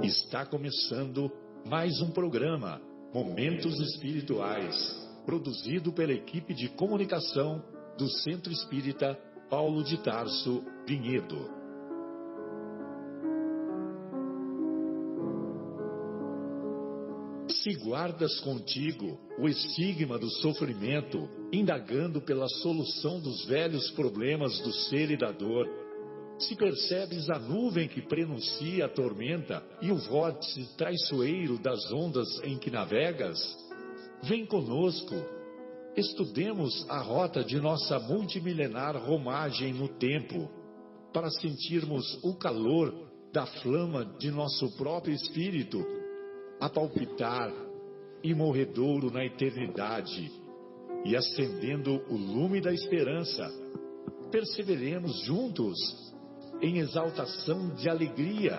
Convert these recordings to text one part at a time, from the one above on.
Está começando mais um programa, Momentos Espirituais, produzido pela equipe de comunicação do Centro Espírita Paulo de Tarso, Vinhedo. Se guardas contigo o estigma do sofrimento, indagando pela solução dos velhos problemas do ser e da dor, se percebes a nuvem que prenuncia a tormenta e o vórtice traiçoeiro das ondas em que navegas, vem conosco, estudemos a rota de nossa multimilenar romagem no tempo, para sentirmos o calor da flama de nosso próprio espírito, a palpitar imorredouro na eternidade, e acendendo o lume da esperança, perseveremos juntos em exaltação de alegria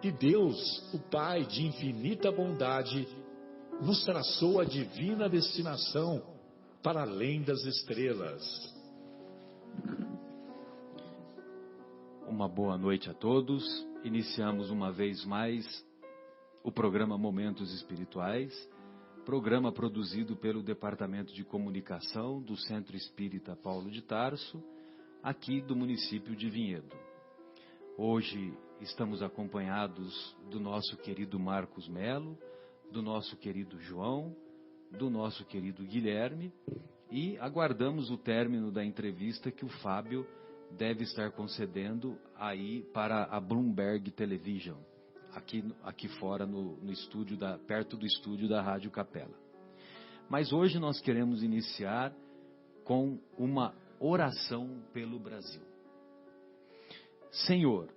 que Deus, o Pai de infinita bondade, nos traçou a divina destinação para além das estrelas. Uma boa noite a todos. Iniciamos uma vez mais o programa Momentos Espirituais, programa produzido pelo Departamento de Comunicação do Centro Espírita Paulo de Tarso, aqui do município de Vinhedo. Hoje estamos acompanhados do nosso querido Marcos Melo, do nosso querido João, do nosso querido Guilherme, e aguardamos o término da entrevista que o Fábio deve estar concedendo aí para a Bloomberg Television, aqui fora no estúdio, perto do estúdio da Rádio Capela. Mas hoje nós queremos iniciar com uma oração pelo Brasil. Senhor,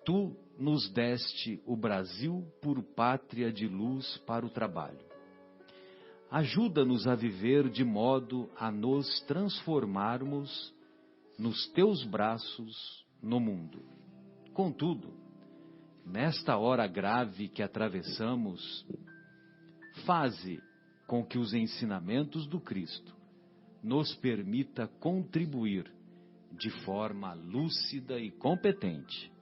Tu nos deste o Brasil por pátria de luz para o trabalho. Ajuda-nos a viver de modo a nos transformarmos nos Teus braços no mundo. Contudo, nesta hora grave que atravessamos, faze com que os ensinamentos do Cristo nos permita contribuir de forma lúcida e competente.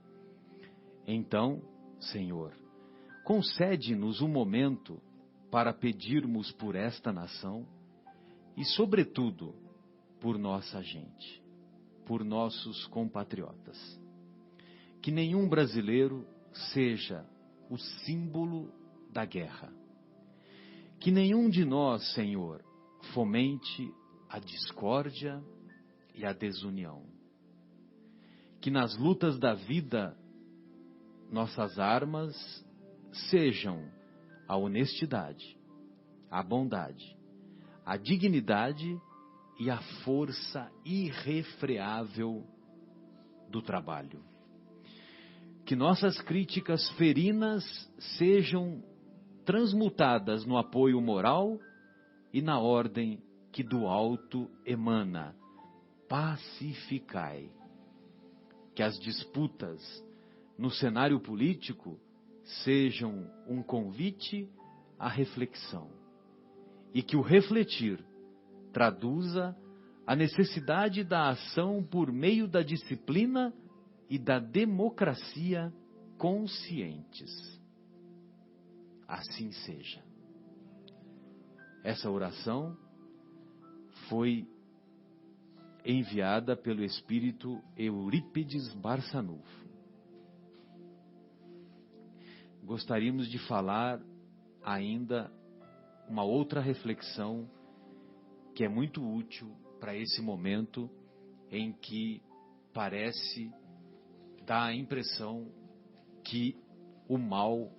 Então, Senhor, concede-nos um momento para pedirmos por esta nação e, sobretudo, por nossa gente, por nossos compatriotas. Que nenhum brasileiro seja o símbolo da guerra. Que nenhum de nós, Senhor, fomente a discórdia e a desunião. Que nas lutas da vida, nossas armas sejam a honestidade, a bondade, a dignidade e a força irrefreável do trabalho. Que nossas críticas ferinas sejam transmutadas no apoio moral e na ordem que do alto emana: pacificai. Que as disputas no cenário político sejam um convite à reflexão e que o refletir traduza a necessidade da ação por meio da disciplina e da democracia conscientes. Assim seja. Essa oração foi enviada pelo espírito Eurípides Barçanufo. Gostaríamos de falar ainda uma outra reflexão que é muito útil para esse momento em que parece dar a impressão que o mal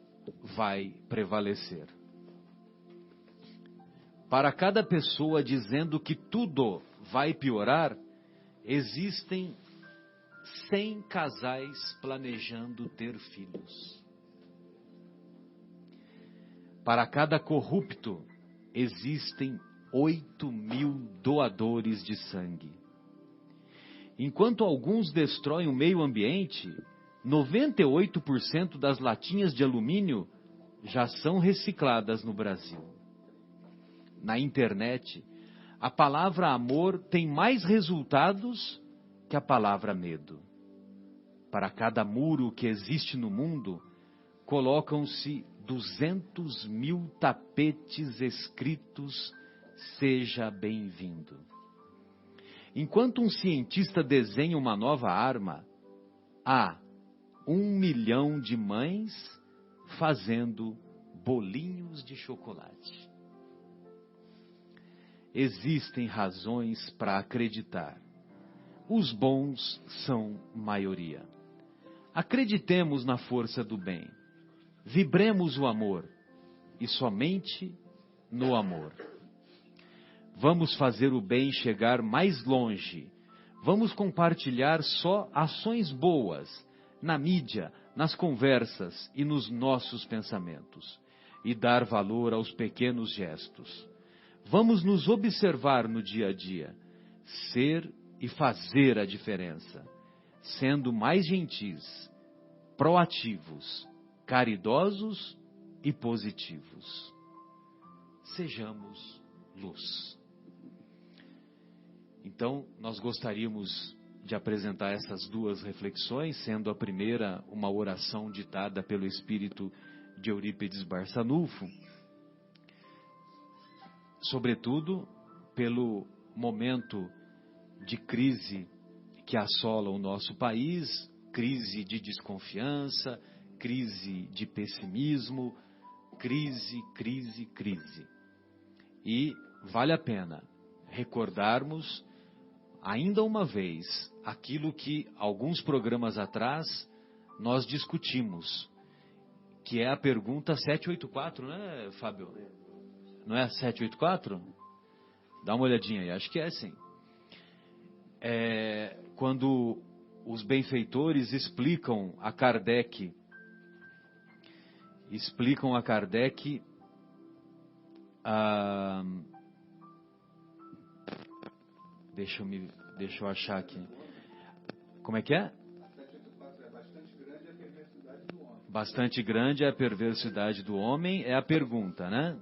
vai prevalecer. Para cada pessoa dizendo que tudo vai piorar, existem 100 casais planejando ter filhos. Para cada corrupto, existem 8.000 doadores de sangue. Enquanto alguns destroem o meio ambiente, 98% das latinhas de alumínio já são recicladas no Brasil. Na internet, a palavra amor tem mais resultados que a palavra medo. Para cada muro que existe no mundo, colocam-se 200 mil tapetes escritos "Seja bem-vindo". Enquanto um cientista desenha uma nova arma, há 1 milhão de mães fazendo bolinhos de chocolate. Existem razões para acreditar. Os bons são maioria. Acreditemos na força do bem. Vibremos o amor e somente no amor. Vamos fazer o bem chegar mais longe. Vamos compartilhar só ações boas na mídia, nas conversas e nos nossos pensamentos. E dar valor aos pequenos gestos. Vamos nos observar no dia a dia, ser e fazer a diferença, sendo mais gentis, proativos, caridosos e positivos. Sejamos luz. Então, nós gostaríamos de apresentar essas duas reflexões, sendo a primeira uma oração ditada pelo espírito de Eurípides Barçanufo, sobretudo pelo momento de crise que assola o nosso país, crise de desconfiança, crise de pessimismo, crise. E vale a pena recordarmos ainda uma vez aquilo que alguns programas atrás nós discutimos, que é a pergunta 784, né, Fábio? Não é 784? Dá uma olhadinha aí, acho que é sim. Quando os benfeitores explicam a Kardec, deixa eu achar aqui. Como é que é? Bastante grande é a perversidade do homem, é a pergunta, né?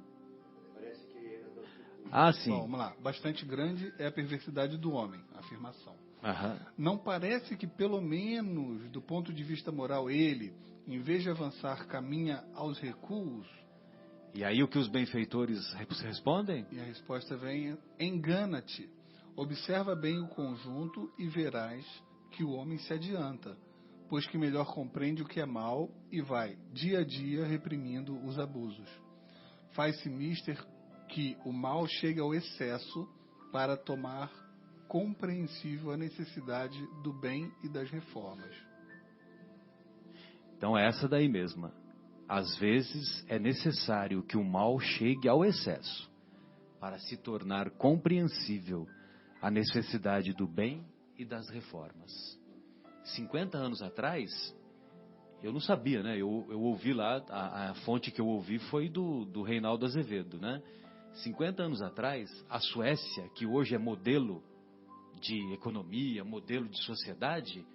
Ah, sim. Bom, vamos lá. Bastante grande é a perversidade do homem, a afirmação. Aham. Não parece que, pelo menos do ponto de vista moral, ele, em vez de avançar, caminha aos recuos? E aí o que os benfeitores respondem? E a resposta vem: engana-te. Observa bem o conjunto e verás que o homem se adianta, pois que melhor compreende o que é mal e vai, dia a dia, reprimindo os abusos. Faz-se mister que o mal chegue ao excesso para tomar compreensível a necessidade do bem e das reformas. Então é essa daí mesma. Às vezes é necessário que o mal chegue ao excesso para se tornar compreensível a necessidade do bem e das reformas. 50 anos atrás, eu não sabia, né? Eu ouvi lá, a fonte que eu ouvi foi do Reinaldo Azevedo, né? 50 anos atrás, a Suécia, que hoje é modelo de economia, modelo de sociedade,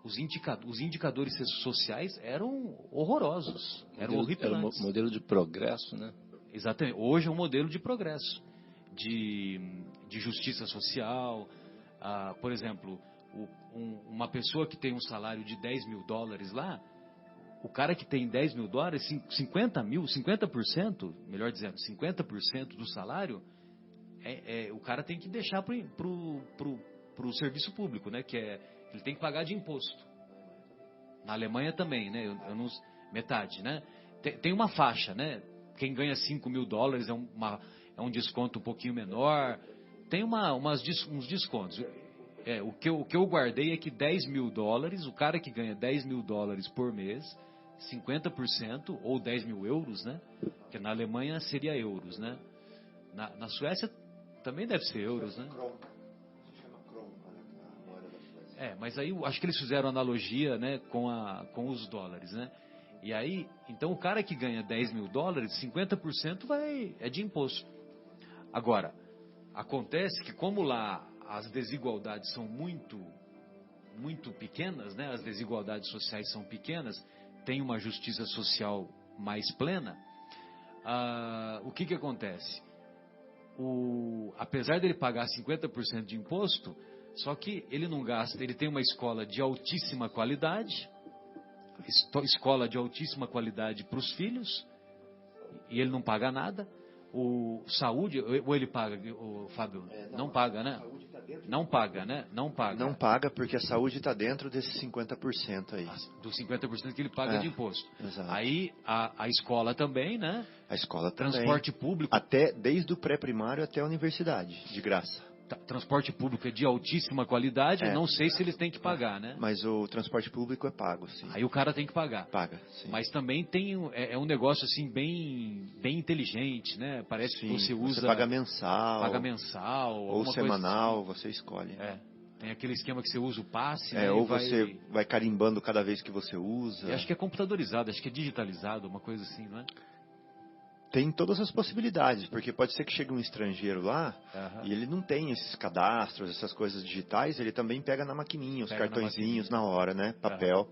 os indicadores sociais eram horrorosos, eram horripilantes. Era um modelo de progresso, né? Exatamente. Hoje é um modelo de progresso, de justiça social. Por exemplo, uma pessoa que tem um salário de $10 mil lá, o cara que tem $10 mil, 50%, melhor dizendo, 50% do salário, o cara tem que deixar pro serviço público, né? Ele tem que pagar de imposto. Na Alemanha também, né? Metade, né? Tem uma faixa, né? Quem ganha $5 mil é um desconto um pouquinho menor. Tem uns descontos. O que eu guardei é que $10 mil, o cara que ganha $10 mil por mês, 50% ou 10 mil euros, né? Porque na Alemanha seria euros, né? Na Suécia também deve ser euros, né? Mas aí eu acho que eles fizeram analogia, né, com os dólares, né? E aí, então o cara que ganha $10 mil, 50% é de imposto. Agora, acontece que como lá as desigualdades são muito, muito pequenas, né? As desigualdades sociais são pequenas, tem uma justiça social mais plena, o que acontece? Apesar dele pagar 50% de imposto, só que ele não gasta, ele tem uma escola de altíssima qualidade, escola de altíssima qualidade para os filhos, e ele não paga nada. O saúde, ou ele paga, o Fábio? Não paga, né? Não paga, né? Não paga. Não paga porque a saúde está dentro desses 50% aí. Dos 50% que ele paga de imposto. Exato. Aí a escola também, né? A escola também. Transporte público. Desde o pré-primário até a universidade, de graça. Transporte público é de altíssima qualidade, não sei se eles têm que pagar, né? Mas o transporte público é pago, sim. Aí o cara tem que pagar. Paga, sim. Mas também tem um negócio assim bem inteligente, né? Parece que você usa... Você paga mensal. Paga mensal. Ou semanal, assim. você escolhe. Tem aquele esquema que você usa o passe, ou você vai carimbando cada vez que você usa. Eu acho que é computadorizado, acho que é digitalizado, uma coisa assim, não é? Tem todas as possibilidades, porque pode ser que chegue um estrangeiro lá e ele não tem esses cadastros, essas coisas digitais, ele também pega na maquininha, os cartõezinhos na hora, né? Papel.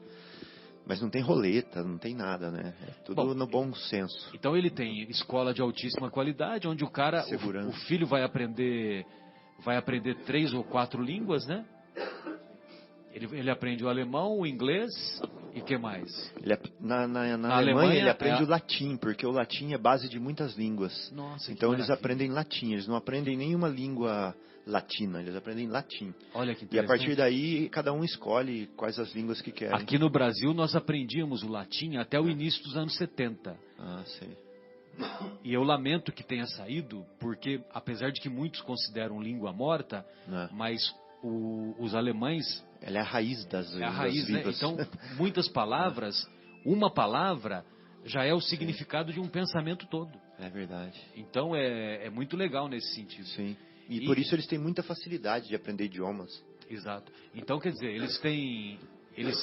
Mas não tem roleta, não tem nada, né? É tudo no bom senso. Então ele tem escola de altíssima qualidade, onde o cara, o filho vai aprender 3 ou 4 línguas, né? Ele aprende o alemão, o inglês e o que mais? Na Alemanha ele aprende o latim, porque o latim é base de muitas línguas. Nossa, então eles aprendem latim, eles não aprendem nenhuma língua latina, eles aprendem latim. Olha que interessante. E a partir daí cada um escolhe quais as línguas que querem. Aqui no Brasil nós aprendíamos o latim até o início dos anos 70. Ah, sei. E eu lamento que tenha saído, porque apesar de que muitos consideram língua morta, mas os alemães... Ela é a raiz das raiz, né? Então, muitas palavras, uma palavra já é o significado de um pensamento todo. É verdade. Então, é muito legal nesse sentido. Sim. E por isso eles têm muita facilidade de aprender idiomas. Exato. Então, quer dizer, eles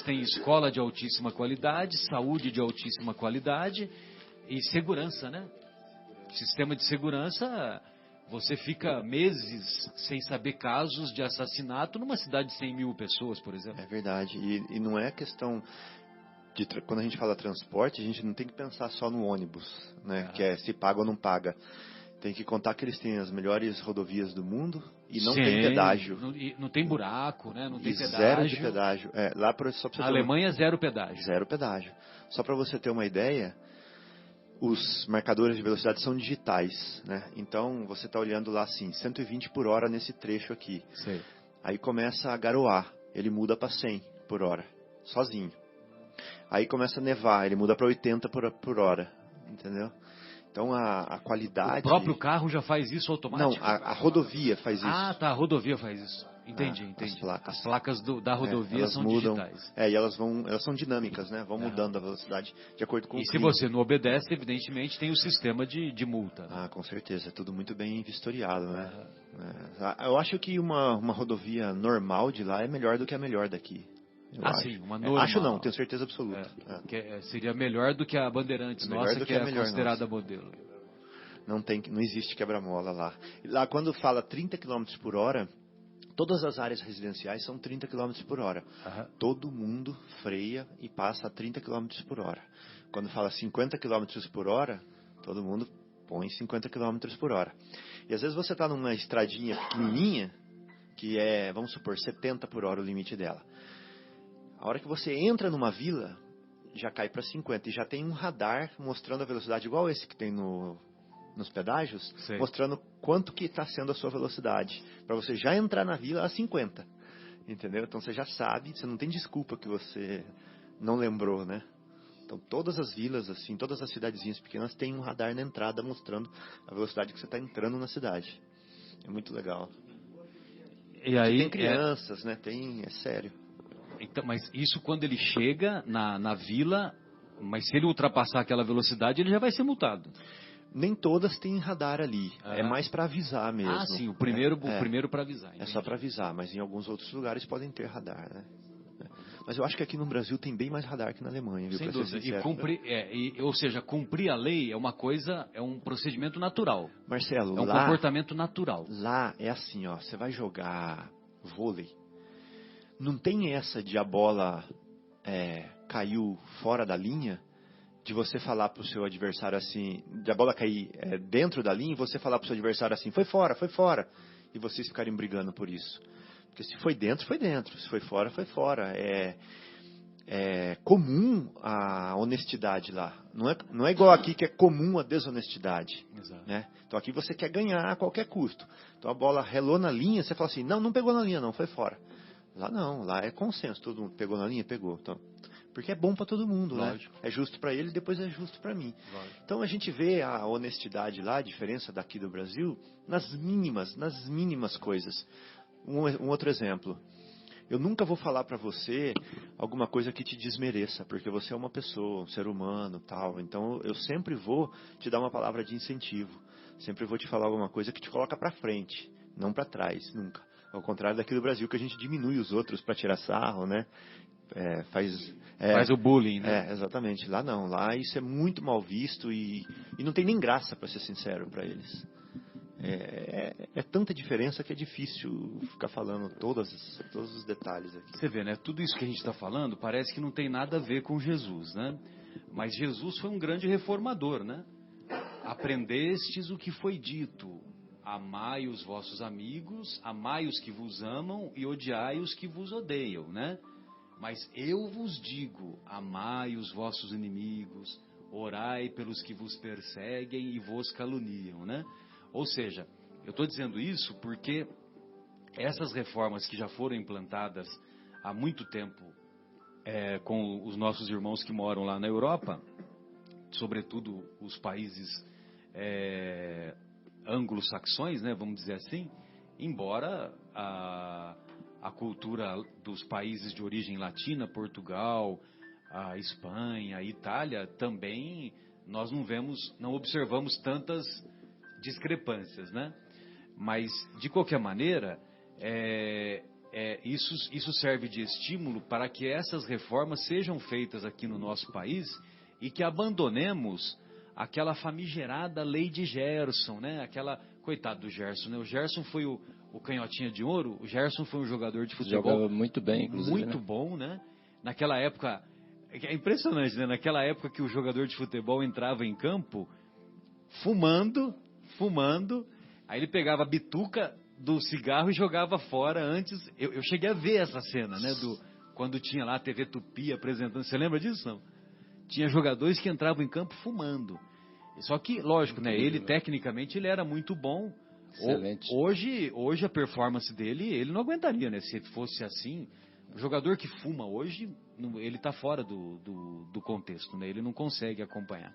têm escola de altíssima qualidade, saúde de altíssima qualidade e segurança, né? Sistema de segurança... Você fica meses sem saber casos de assassinato numa cidade de 100 mil pessoas, por exemplo. É verdade. E não é questão de... Quando a gente fala transporte, a gente não tem que pensar só no ônibus, né? Que é se paga ou não paga. Tem que contar que eles têm as melhores rodovias do mundo e não tem pedágio. Não tem buraco, né? Não tem pedágio. Zero de pedágio. Só pra você Alemanha, zero pedágio. Zero pedágio. Só para você ter uma ideia... Os marcadores de velocidade são digitais, né? Então, você está olhando lá assim, 120 por hora nesse trecho aqui. Sei. Aí começa a garoar, ele muda para 100 por hora, sozinho. Aí começa a nevar, ele muda para 80 por hora, entendeu? Então, a qualidade... O próprio carro já faz isso automático? Não, a rodovia faz isso. Ah, tá, a rodovia faz isso. Entendi. As placas da rodovia são digitais. E elas são dinâmicas, né? Vão mudando a velocidade de acordo com o clima. E se você não obedece, evidentemente tem o sistema de multa. Ah, com certeza. É tudo muito bem vistoriado, né? Eu acho que uma rodovia normal de lá é melhor do que a melhor daqui. Sim, uma normal. Acho não, tenho certeza absoluta. Seria melhor do que a Bandeirantes nossa, que é considerada modelo. Não existe quebra-mola lá. Lá quando fala 30 km por hora... Todas as áreas residenciais são 30 km por hora. Todo mundo freia e passa a 30 km por hora. Quando fala 50 km por hora, todo mundo põe 50 km por hora. E às vezes você está numa estradinha pequenininha, que é, vamos supor, 70 por hora o limite dela. A hora que você entra numa vila, já cai para 50. E já tem um radar mostrando a velocidade igual esse que tem nos pedágios, mostrando quanto que está sendo a sua velocidade, para você já entrar na vila a 50, entendeu? Então você já sabe, você não tem desculpa que você não lembrou, né? Então todas as vilas, assim, todas as cidadezinhas pequenas têm um radar na entrada mostrando a velocidade que você está entrando na cidade. É muito legal. E aí tem crianças, né? É sério. Então, mas isso quando ele chega na vila, mas se ele ultrapassar aquela velocidade, ele já vai ser multado. Nem todas têm radar ali. É mais para avisar mesmo. Ah, sim. O primeiro para avisar. Entendi. É só para avisar, mas em alguns outros lugares podem ter radar, né? Mas eu acho que aqui no Brasil tem bem mais radar que na Alemanha, viu? Sem dúvida. Ou seja, cumprir a lei é uma coisa, é um procedimento natural. Marcelo, é um comportamento natural. Lá é assim, ó. Você vai jogar vôlei. Não tem essa de a bola caiu fora da linha, de você falar para o seu adversário assim, de a bola cair dentro da linha e você falar para o seu adversário assim, foi fora, e vocês ficarem brigando por isso. Porque se foi dentro, foi dentro, se foi fora, foi fora. comum a honestidade lá. Não é igual aqui que é comum a desonestidade. Né? Então aqui você quer ganhar a qualquer custo. Então a bola relou na linha, você fala assim, não pegou na linha não, foi fora. Lá não, lá é consenso, todo mundo pegou na linha, pegou. Então, porque é bom para todo mundo, lógico, né? É justo para ele, depois é justo para mim. Lógico. Então a gente vê a honestidade lá, a diferença daqui do Brasil, nas mínimas coisas. Um outro exemplo. Eu nunca vou falar para você alguma coisa que te desmereça, porque você é uma pessoa, um ser humano, tal. Então eu sempre vou te dar uma palavra de incentivo. Sempre vou te falar alguma coisa que te coloca para frente, não para trás, nunca. Ao contrário daqui do Brasil, que a gente diminui os outros para tirar sarro, né? Faz o bullying, né? Exatamente. Lá não. Lá isso é muito mal visto e não tem nem graça, para ser sincero, para eles. É tanta diferença que é difícil ficar falando todos os detalhes aqui. Você vê, né? Tudo isso que a gente está falando parece que não tem nada a ver com Jesus, né? Mas Jesus foi um grande reformador, né? Aprendestes o que foi dito. Amai os vossos amigos, amai os que vos amam e odiai os que vos odeiam, né? Mas eu vos digo, amai os vossos inimigos, orai pelos que vos perseguem e vos caluniam, né? Ou seja, eu estou dizendo isso porque essas reformas que já foram implantadas há muito tempo com os nossos irmãos que moram lá na Europa, sobretudo os países anglo-saxões, né, vamos dizer assim, embora a cultura dos países de origem latina, Portugal, a Espanha, a Itália, também nós não observamos tantas discrepâncias, né? Mas, de qualquer maneira, isso serve de estímulo para que essas reformas sejam feitas aqui no nosso país e que abandonemos aquela famigerada lei de Gerson, né? Coitado do Gerson, né? O Gerson foi o canhotinha de ouro, o Gerson foi um jogador de futebol. Jogava muito bem, inclusive. Muito bom, né? Naquela época, é impressionante, né? Naquela época que o jogador de futebol entrava em campo fumando, aí ele pegava a bituca do cigarro e jogava fora antes. Eu cheguei a ver essa cena, né? Quando tinha lá a TV Tupi apresentando. Você lembra disso, não? Tinha jogadores que entravam em campo fumando. Só que, lógico, né? Ele, tecnicamente, ele era muito bom. Excelente. Hoje a performance dele, ele não aguentaria, né? Se fosse assim, o jogador que fuma hoje, ele está fora do contexto, né? Ele não consegue acompanhar.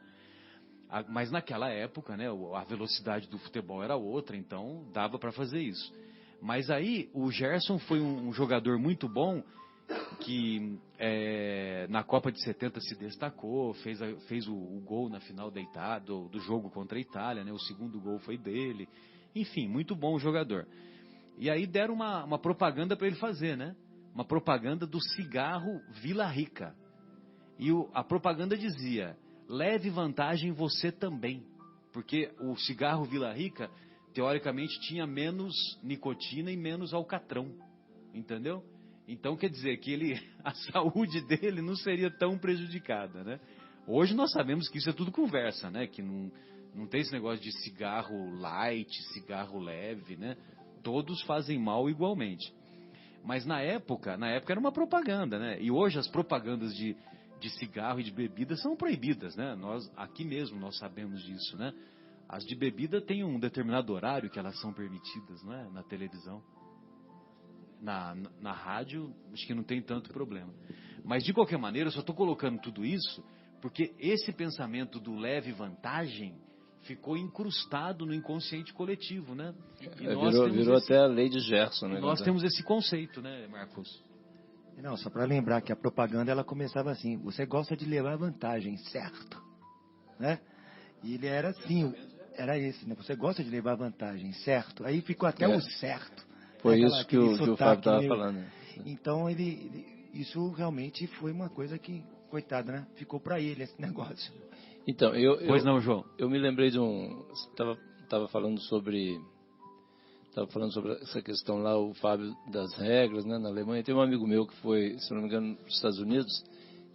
Mas naquela época, né? A velocidade do futebol era outra, então dava para fazer isso. Mas aí o Gerson foi um jogador muito bom que na Copa de 70 se destacou, fez o gol na final do jogo contra a Itália, né? O segundo gol foi dele. Enfim, muito bom jogador. E aí deram uma propaganda para ele fazer, né? Uma propaganda do cigarro Vila Rica. E a propaganda dizia, leve vantagem você também. Porque o cigarro Vila Rica, teoricamente, tinha menos nicotina e menos alcatrão. Entendeu? Então quer dizer que a saúde dele não seria tão prejudicada, né? Hoje nós sabemos que isso é tudo conversa, né? Que não tem esse negócio de cigarro light, cigarro leve, né? Todos fazem mal igualmente. Mas na época era uma propaganda, né? E hoje as propagandas de cigarro e de bebida são proibidas, né? Aqui mesmo nós sabemos disso, né? As de bebida têm um determinado horário que elas são permitidas, não é? Na televisão. Na rádio, acho que não tem tanto problema. Mas de qualquer maneira, eu só estou colocando tudo isso porque esse pensamento do leve vantagem ficou incrustado no inconsciente coletivo, né? E virou até a lei de Gerson, né? Nós temos esse conceito, né, Marcos? Não, só para lembrar que a propaganda ela começava assim: você gosta de levar vantagem, certo? Né? E ele era assim, era esse, né? Você gosta de levar vantagem, certo? Aí ficou até o certo. Foi isso que o Fábio estava falando. Então isso realmente foi uma coisa que, coitado, né? Ficou para ele esse negócio. Então, pois não, João? Eu me lembrei de estava falando sobre essa questão lá, o Fábio, das regras, né, na Alemanha. Tem um amigo meu que foi, se não me engano, nos Estados Unidos,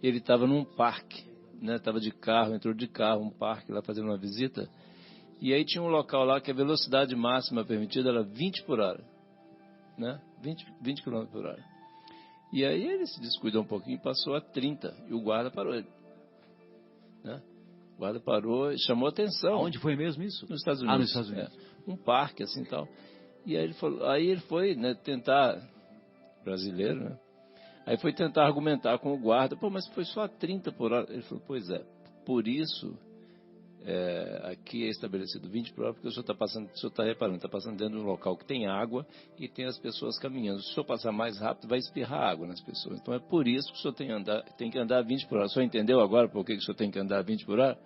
e ele estava num parque, né, estava de carro, entrou de carro, um parque lá fazendo uma visita, e aí tinha um local lá que a velocidade máxima permitida era 20 por hora, né, 20 km por hora. E aí ele se descuidou um pouquinho e passou a 30. E o guarda parou ele. Né? O guarda parou e chamou atenção. Onde foi mesmo isso? Nos Estados Unidos. Nos Estados Unidos. Um parque assim tal. E aí ele foi, né, tentar, brasileiro, né? Aí foi tentar argumentar com o guarda. Pô, mas foi só a 30 por hora. Ele falou, pois é, por isso aqui é estabelecido 20 por hora, porque o senhor está reparando, está passando dentro de um local que tem água e tem as pessoas caminhando. Se o senhor passar mais rápido, vai espirrar água nas pessoas. Então é por isso que o senhor tem que andar 20 por hora. O senhor entendeu agora por que o senhor tem que andar 20 por hora?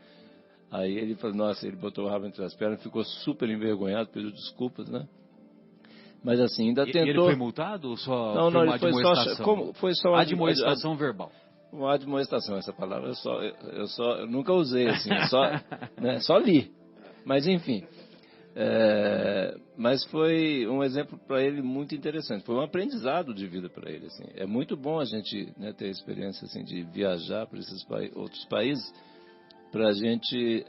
Aí ele falou, nossa, ele botou o rabo entre as pernas, ficou super envergonhado, pediu desculpas, né? Mas assim, ainda tentou... Ele foi multado ou só não, foi ele uma admoestação? Foi só uma admoestação verbal. Uma admoestação, essa palavra eu nunca usei assim, só li. Mas enfim, mas foi um exemplo para ele muito interessante. Foi um aprendizado de vida para ele. Assim. É muito bom a gente, né, ter a experiência assim, de viajar para esses outros países para a gente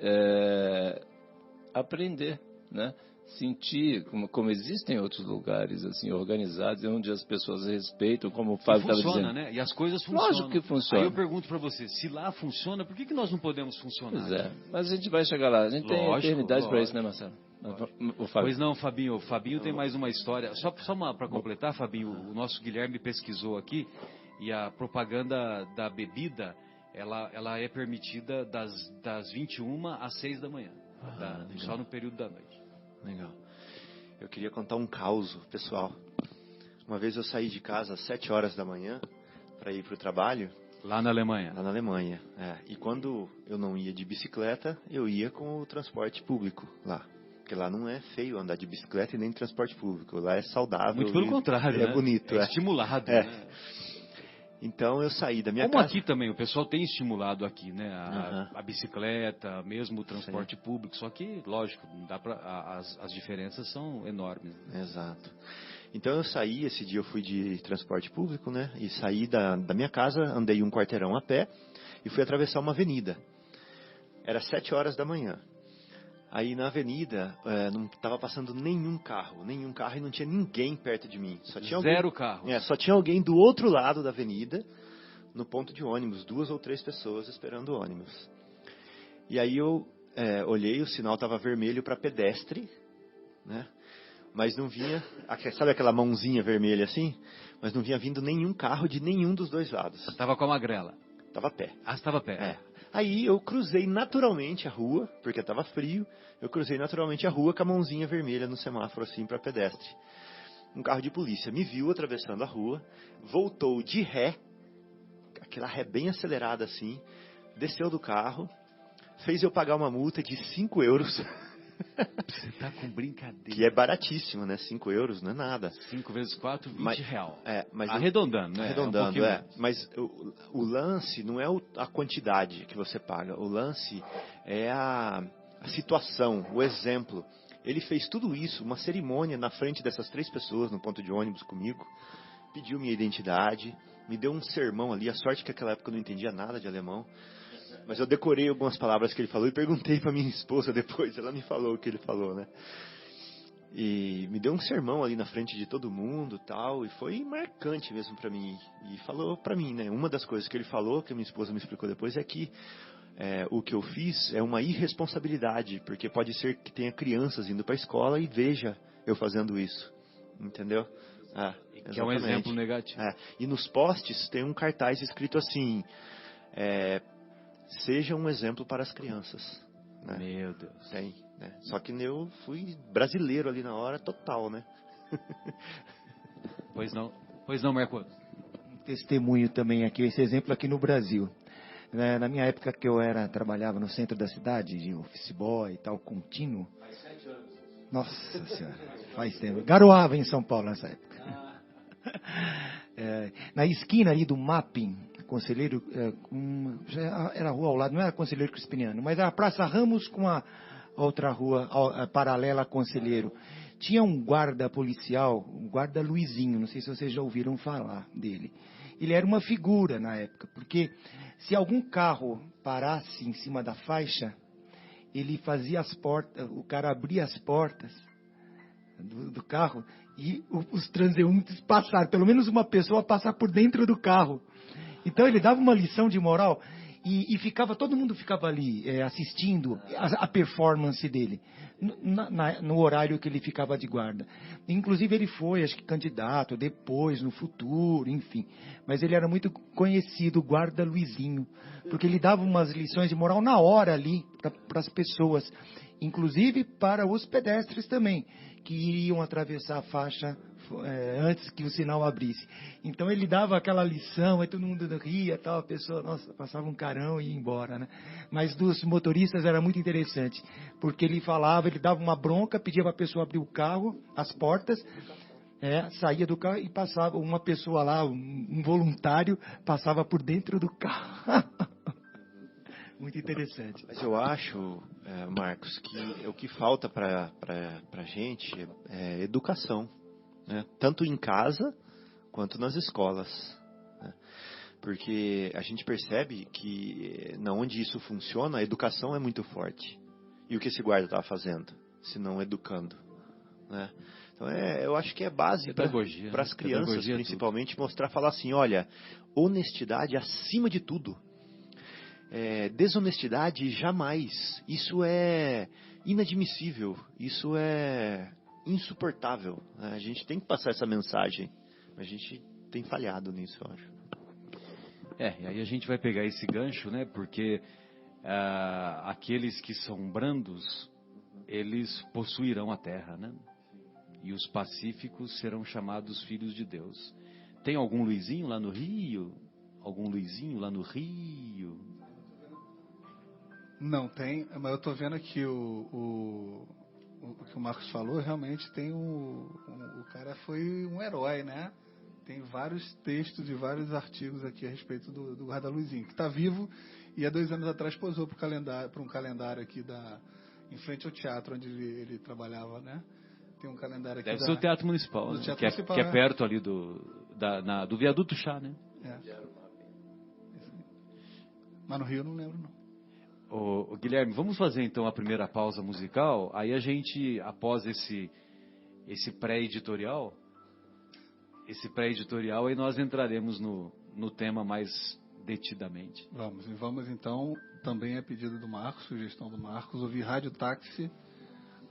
aprender, né? Sentir como existem outros lugares assim organizados onde as pessoas respeitam, como o Fábio estava dizendo, né? E as coisas funcionam. Lógico que funciona. Aí eu pergunto para você, se lá funciona, por que nós não podemos funcionar? Pois é, mas a gente vai chegar lá. A gente tem eternidade para isso, né, Marcelo? O Fábio. Pois não, Fabinho. O Fabinho tem mais uma história. Só para completar, Fabinho, o nosso Guilherme pesquisou aqui e a propaganda da bebida, ela é permitida das 21 às 6 da manhã, só no período da noite. Legal. Eu queria contar um caos, pessoal. Uma vez eu saí de casa às 7 horas da manhã para ir para o trabalho. Lá na Alemanha? Lá na Alemanha, E quando eu não ia de bicicleta, eu ia com o transporte público lá. Porque lá não é feio andar de bicicleta e nem de transporte público. Lá é saudável. Muito pelo contrário, né? É bonito. É estimulado, né? Então eu saí da minha casa. Como aqui também, o pessoal tem estimulado aqui, né? A bicicleta, mesmo o transporte público. Só que, lógico, não dá as diferenças são enormes. Exato. Então eu saí, esse dia eu fui de transporte público, né? E saí da minha casa, andei um quarteirão a pé e fui atravessar uma avenida. Era 7 horas da manhã. Aí na avenida não estava passando nenhum carro e não tinha ninguém perto de mim. Só tinha Zero carro. Só tinha alguém do outro lado da avenida, no ponto de ônibus, 2 ou 3 pessoas esperando o ônibus. E aí eu olhei, o sinal estava vermelho para pedestre, né? Mas não vinha, sabe aquela mãozinha vermelha assim? Mas não vinha vindo nenhum carro de nenhum dos dois lados. Estava com a magrela? Estava a pé. Ah, estava a pé. Aí eu cruzei naturalmente a rua, porque estava frio, eu cruzei naturalmente a rua com a mãozinha vermelha no semáforo assim para pedestre. Um carro de polícia me viu atravessando a rua, voltou de ré, aquela ré bem acelerada assim, desceu do carro, fez eu pagar uma multa de 5 euros. Você tá com brincadeira. Que é baratíssimo, né? 5 euros não é nada. 5 vezes 4, 20 real. Mas arredondando, né? Arredondando, Mas o lance não é a quantidade que você paga. O lance é a situação, o exemplo. Ele fez tudo isso, uma cerimônia na frente dessas 3 pessoas no ponto de ônibus comigo. Pediu minha identidade, me deu um sermão ali. A sorte que naquela época eu não entendia nada de alemão. Mas eu decorei algumas palavras que ele falou e perguntei para minha esposa depois. Ela me falou o que ele falou, né? E me deu um sermão ali na frente de todo mundo tal. E foi marcante mesmo para mim. E falou para mim, né? Uma das coisas que ele falou, que a minha esposa me explicou depois, é que o que eu fiz é uma irresponsabilidade. Porque pode ser que tenha crianças indo para a escola e veja eu fazendo isso. Entendeu? Que é um exemplo negativo. E nos postes tem um cartaz escrito assim... seja um exemplo para as crianças. Né? Meu Deus. Tem, né? Só que eu fui brasileiro ali na hora, total, né? Pois não, Marcos. Um testemunho também aqui, esse exemplo aqui no Brasil. Na minha época que eu trabalhava no centro da cidade, de office boy e tal, contínuo. Faz 7 anos. Nossa Senhora, faz tempo. Garoava em São Paulo nessa época. Na esquina ali do Mapping, Conselheiro, era a rua ao lado, não era Conselheiro Crispiniano, mas era a Praça Ramos com a outra rua paralela a Conselheiro. Tinha um guarda policial, um guarda Luizinho, não sei se vocês já ouviram falar dele. Ele era uma figura na época, porque se algum carro parasse em cima da faixa, ele fazia as portas, o cara abria as portas do carro e os transeuntes passaram, pelo menos uma pessoa passar por dentro do carro. Então ele dava uma lição de moral e todo mundo ficava ali assistindo a performance dele no horário que ele ficava de guarda. Inclusive ele foi, acho que candidato depois, no futuro, enfim. Mas ele era muito conhecido, o guarda Luizinho, porque ele dava umas lições de moral na hora ali para as pessoas, inclusive para os pedestres também, que iriam atravessar a faixa antes que o sinal abrisse. Então ele dava aquela lição, aí todo mundo ria, tal, a pessoa, nossa, passava um carão e ia embora, né? Mas dos motoristas era muito interessante, porque ele falava, ele dava uma bronca, pedia para a pessoa abrir o carro, as portas, saía do carro e passava, uma pessoa lá, um voluntário, passava por dentro do carro. Muito interessante. Mas eu acho, Marcos, que o que falta para a gente é educação, né? Tanto em casa quanto nas escolas, né? Porque a gente percebe que na onde isso funciona, a educação é muito forte. E o que esse guarda estava fazendo, se não educando, né? Então eu acho que é base para as crianças, principalmente, mostrar, falar assim, olha, honestidade acima de tudo. Desonestidade jamais. Isso é inadmissível. Isso é insuportável. A gente tem que passar essa mensagem. A gente tem falhado nisso, eu acho. E aí a gente vai pegar esse gancho, né? Porque aqueles que são brandos, eles possuirão a terra, né? E os pacíficos serão chamados filhos de Deus. Tem algum Luizinho lá no Rio? Algum Luizinho lá no Rio? Não tem, mas eu estou vendo aqui o que o Marcos falou, realmente tem o cara foi um herói, né? Tem vários textos e vários artigos aqui a respeito do guarda Luizinho, que está vivo e há 2 anos atrás posou para um calendário aqui em frente ao teatro onde ele trabalhava, né? Tem um calendário aqui. Deve ser o Teatro Municipal, né? Teatro Municipal, que é perto ali do Viaduto Chá, né? Mas no Rio eu não lembro, não. Ô, Guilherme, vamos fazer então a primeira pausa musical. Aí a gente, após esse pré-editorial, aí nós entraremos no tema mais detidamente. Vamos então, também a pedido do Marcos, sugestão do Marcos, ouvir Rádio Táxi,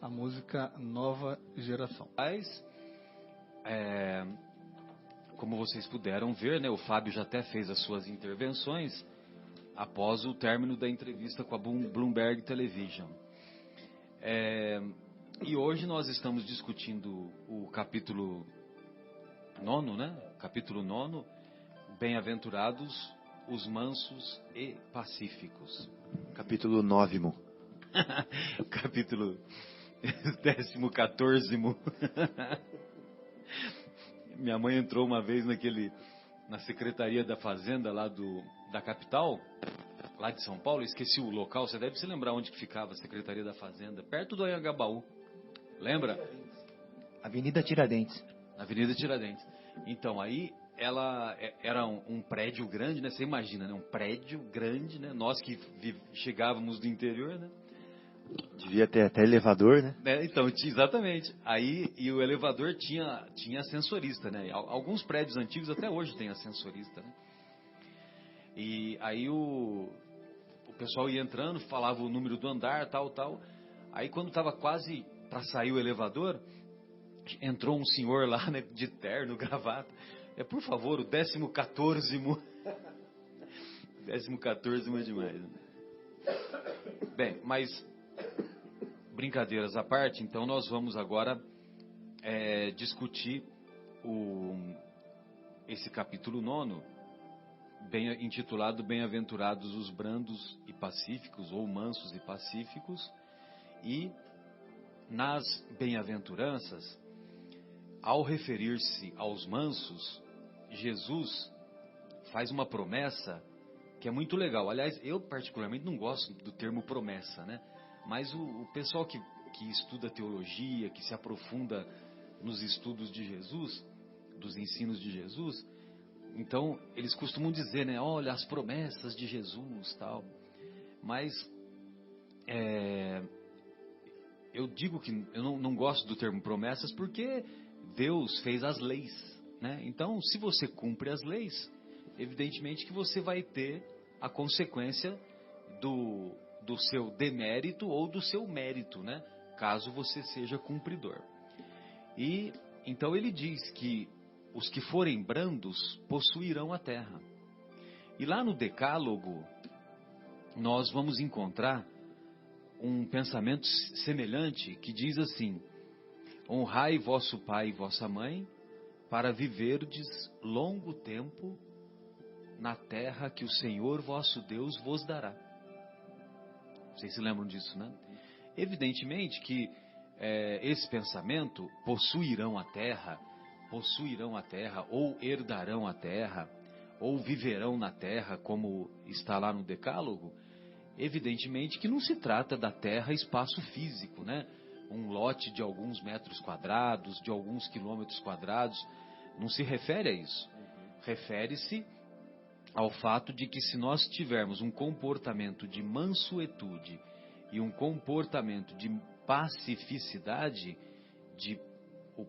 a música Nova Geração. Mas, como vocês puderam ver, né, o Fábio já até fez as suas intervenções após o término da entrevista com a Bloomberg Television. E hoje nós estamos discutindo o capítulo 9, né? Capítulo 9, Bem-aventurados os mansos e pacíficos. Capítulo 9. Capítulo 14. Minha mãe entrou uma vez na Secretaria da Fazenda lá da capital, lá de São Paulo, esqueci o local, você deve se lembrar onde que ficava a Secretaria da Fazenda, perto do Anhangabaú, lembra? Avenida Tiradentes. Avenida Tiradentes. Então, aí ela era um prédio grande, né? Você imagina, né? Um prédio grande, né? Nós que chegávamos do interior, né? Devia ter até elevador, né? Então, exatamente. Aí, e o elevador tinha ascensorista, né? Alguns prédios antigos até hoje tem ascensorista, né? E aí o pessoal ia entrando, falava o número do andar, tal. Aí quando estava quase para sair o elevador, entrou um senhor lá, né, de terno, gravata. Por favor, o 14º. 14º é demais, né? Bem, mas brincadeiras à parte, então nós vamos agora discutir esse capítulo 9, intitulado Bem-aventurados os brandos e pacíficos, ou mansos e pacíficos. E nas bem-aventuranças, ao referir-se aos mansos, Jesus faz uma promessa que é muito legal. Aliás, eu particularmente não gosto do termo promessa, né? Mas o pessoal que estuda teologia, que se aprofunda nos estudos de Jesus, dos ensinos de Jesus, então eles costumam dizer, né? Olha, as promessas de Jesus, tal. Mas eu digo que eu não gosto do termo promessas porque Deus fez as leis, né? Então, se você cumpre as leis, evidentemente que você vai ter a consequência do seu demérito ou do seu mérito, né? Caso você seja cumpridor. E então ele diz que os que forem brandos possuirão a terra. E lá no Decálogo, nós vamos encontrar um pensamento semelhante que diz assim: honrai vosso pai e vossa mãe, para viverdes longo tempo na terra que o Senhor vosso Deus vos dará. Vocês se lembram disso, né? Evidentemente que esse pensamento, possuirão a terra, ou herdarão a terra, ou viverão na terra, como está lá no Decálogo, evidentemente que não se trata da terra espaço físico, né? Um lote de alguns metros quadrados, de alguns quilômetros quadrados, não se refere a isso. Refere-se ao fato de que se nós tivermos um comportamento de mansuetude e um comportamento de pacificidade,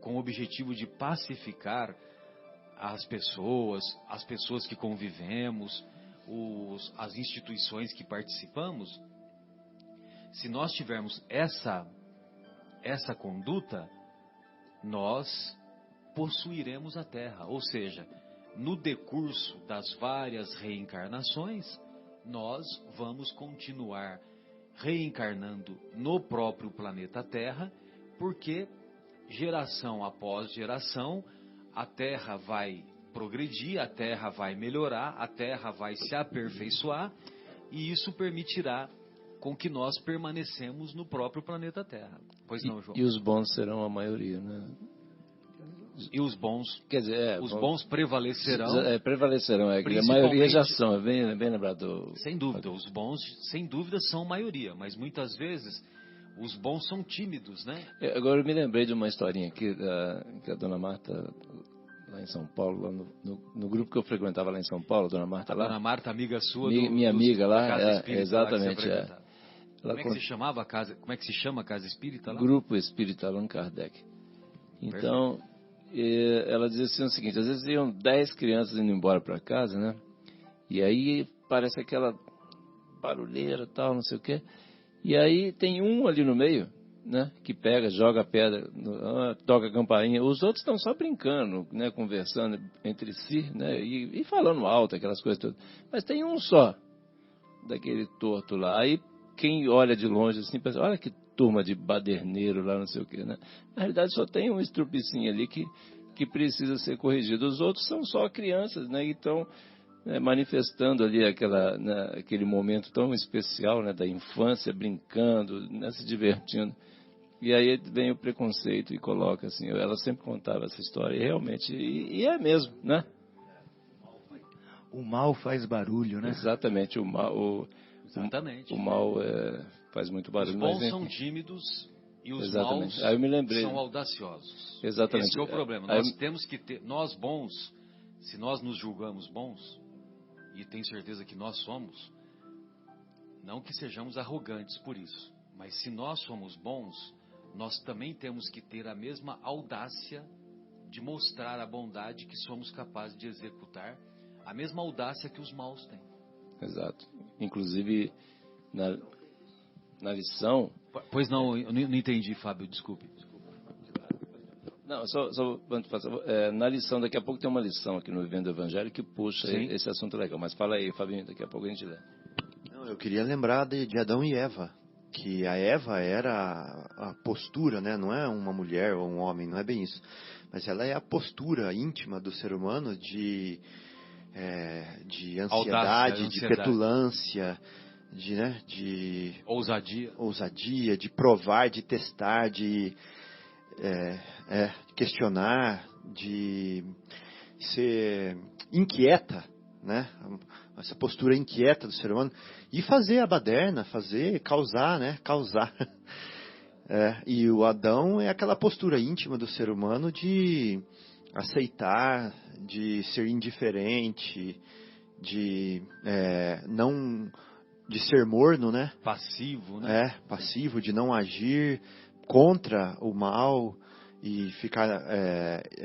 com o objetivo de pacificar as pessoas que convivemos, as instituições que participamos, se nós tivermos essa conduta, nós possuiremos a terra. Ou seja, no decurso das várias reencarnações, nós vamos continuar reencarnando no próprio planeta Terra, porque geração após geração, a Terra vai progredir, a Terra vai melhorar, a Terra vai se aperfeiçoar, e isso permitirá com que nós permanecemos no próprio planeta Terra. Pois não, João? E os bons serão a maioria, né? E os bons, quer dizer, os bons prevalecerão. Prevalecerão, a maioria já são, é bem lembrado. Sem dúvida, os bons, sem dúvida, são a maioria, mas muitas vezes os bons são tímidos, né? Agora eu me lembrei de uma historinha aqui, que a dona Marta, lá em São Paulo, lá no grupo que eu frequentava lá em São Paulo, a dona Marta lá. Dona Marta, amiga sua, minha amiga lá, exatamente. Como é que se chamava a casa? Como é que se chama a casa espírita lá? Grupo Espírita Allan Kardec. Então, ela dizia assim o seguinte: às vezes iam 10 crianças indo embora para casa, né? E aí parece aquela barulheira, tal, não sei o quê. E aí tem um ali no meio, né? Que pega, joga a pedra, toca a campainha. Os outros estão só brincando, né? Conversando entre si, né? E falando alto, aquelas coisas todas. Mas tem um só daquele torto lá. Aí quem olha de longe assim, pensa: olha que turma de baderneiro lá, não sei o quê, né? Na realidade só tem um estrupicinho ali que precisa ser corrigido. Os outros são só crianças, né? Então, manifestando ali aquele momento tão especial, né? Da infância, brincando, né? Se divertindo. E aí vem o preconceito e coloca assim. Ela sempre contava essa história, e realmente, e é mesmo, né? O mal faz barulho, né? Exatamente, o mal... Exatamente. O mal faz muito barulho. Os bons são tímidos e os maus aí eu me lembrei, são audaciosos. Exatamente. Esse é o problema. Nós temos que ter, nós bons, se nós nos julgamos bons, e tenho certeza que nós somos, não que sejamos arrogantes por isso, mas se nós somos bons, nós também temos que ter a mesma audácia de mostrar a bondade que somos capazes de executar, a mesma audácia que os maus têm. Exato. Inclusive, na lição... Pois não, eu não entendi, Fábio, desculpe. Não, só na lição, daqui a pouco tem uma lição aqui no Vivendo o Evangelho que puxa esse assunto legal. Mas fala aí, Fabinho, daqui a pouco a gente lê. Não, eu queria lembrar de Adão e Eva, que a Eva era a postura, né? Não é uma mulher ou um homem, não é bem isso. Mas ela é a postura íntima do ser humano de ansiedade, de petulância, de ousadia, de provar, de testar, de questionar, de ser inquieta, né? Essa postura inquieta do ser humano, e fazer a baderna, causar, né? Causar. E o Adão é aquela postura íntima do ser humano de aceitar, de ser indiferente, de ser morno, né? Passivo, né? Passivo, de não agir contra o mal e ficar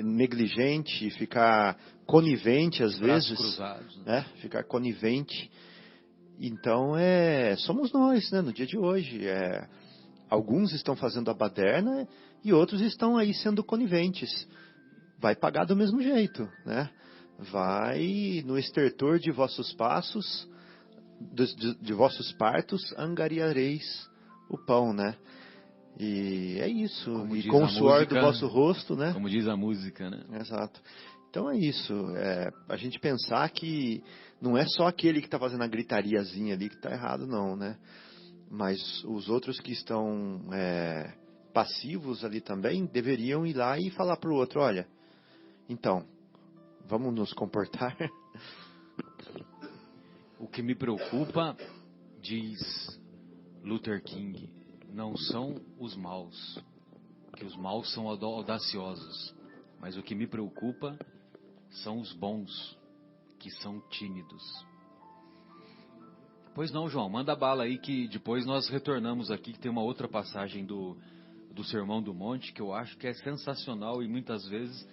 negligente, ficar conivente às vezes, cruzados, né? Ficar conivente. Então, somos nós, né? No dia de hoje. Alguns estão fazendo a baderna e outros estão aí sendo coniventes. Vai pagar do mesmo jeito, né? Vai no estertor de vossos passos, de vossos partos, angariareis o pão, né? E é isso. Como e diz com a o suor música, do vosso rosto, né? Como diz a música, né? Exato. Então é isso. A gente pensar que não é só aquele que está fazendo a gritariazinha ali que está errado, não, né? Mas os outros que estão passivos ali também deveriam ir lá e falar para o outro, olha, então, vamos nos comportar. O que me preocupa, diz Luther King, não são os maus, que os maus são audaciosos, mas o que me preocupa são os bons, que são tímidos. Pois não, João, manda bala aí que depois nós retornamos aqui, que tem uma outra passagem do Sermão do Monte que eu acho que é sensacional e muitas vezes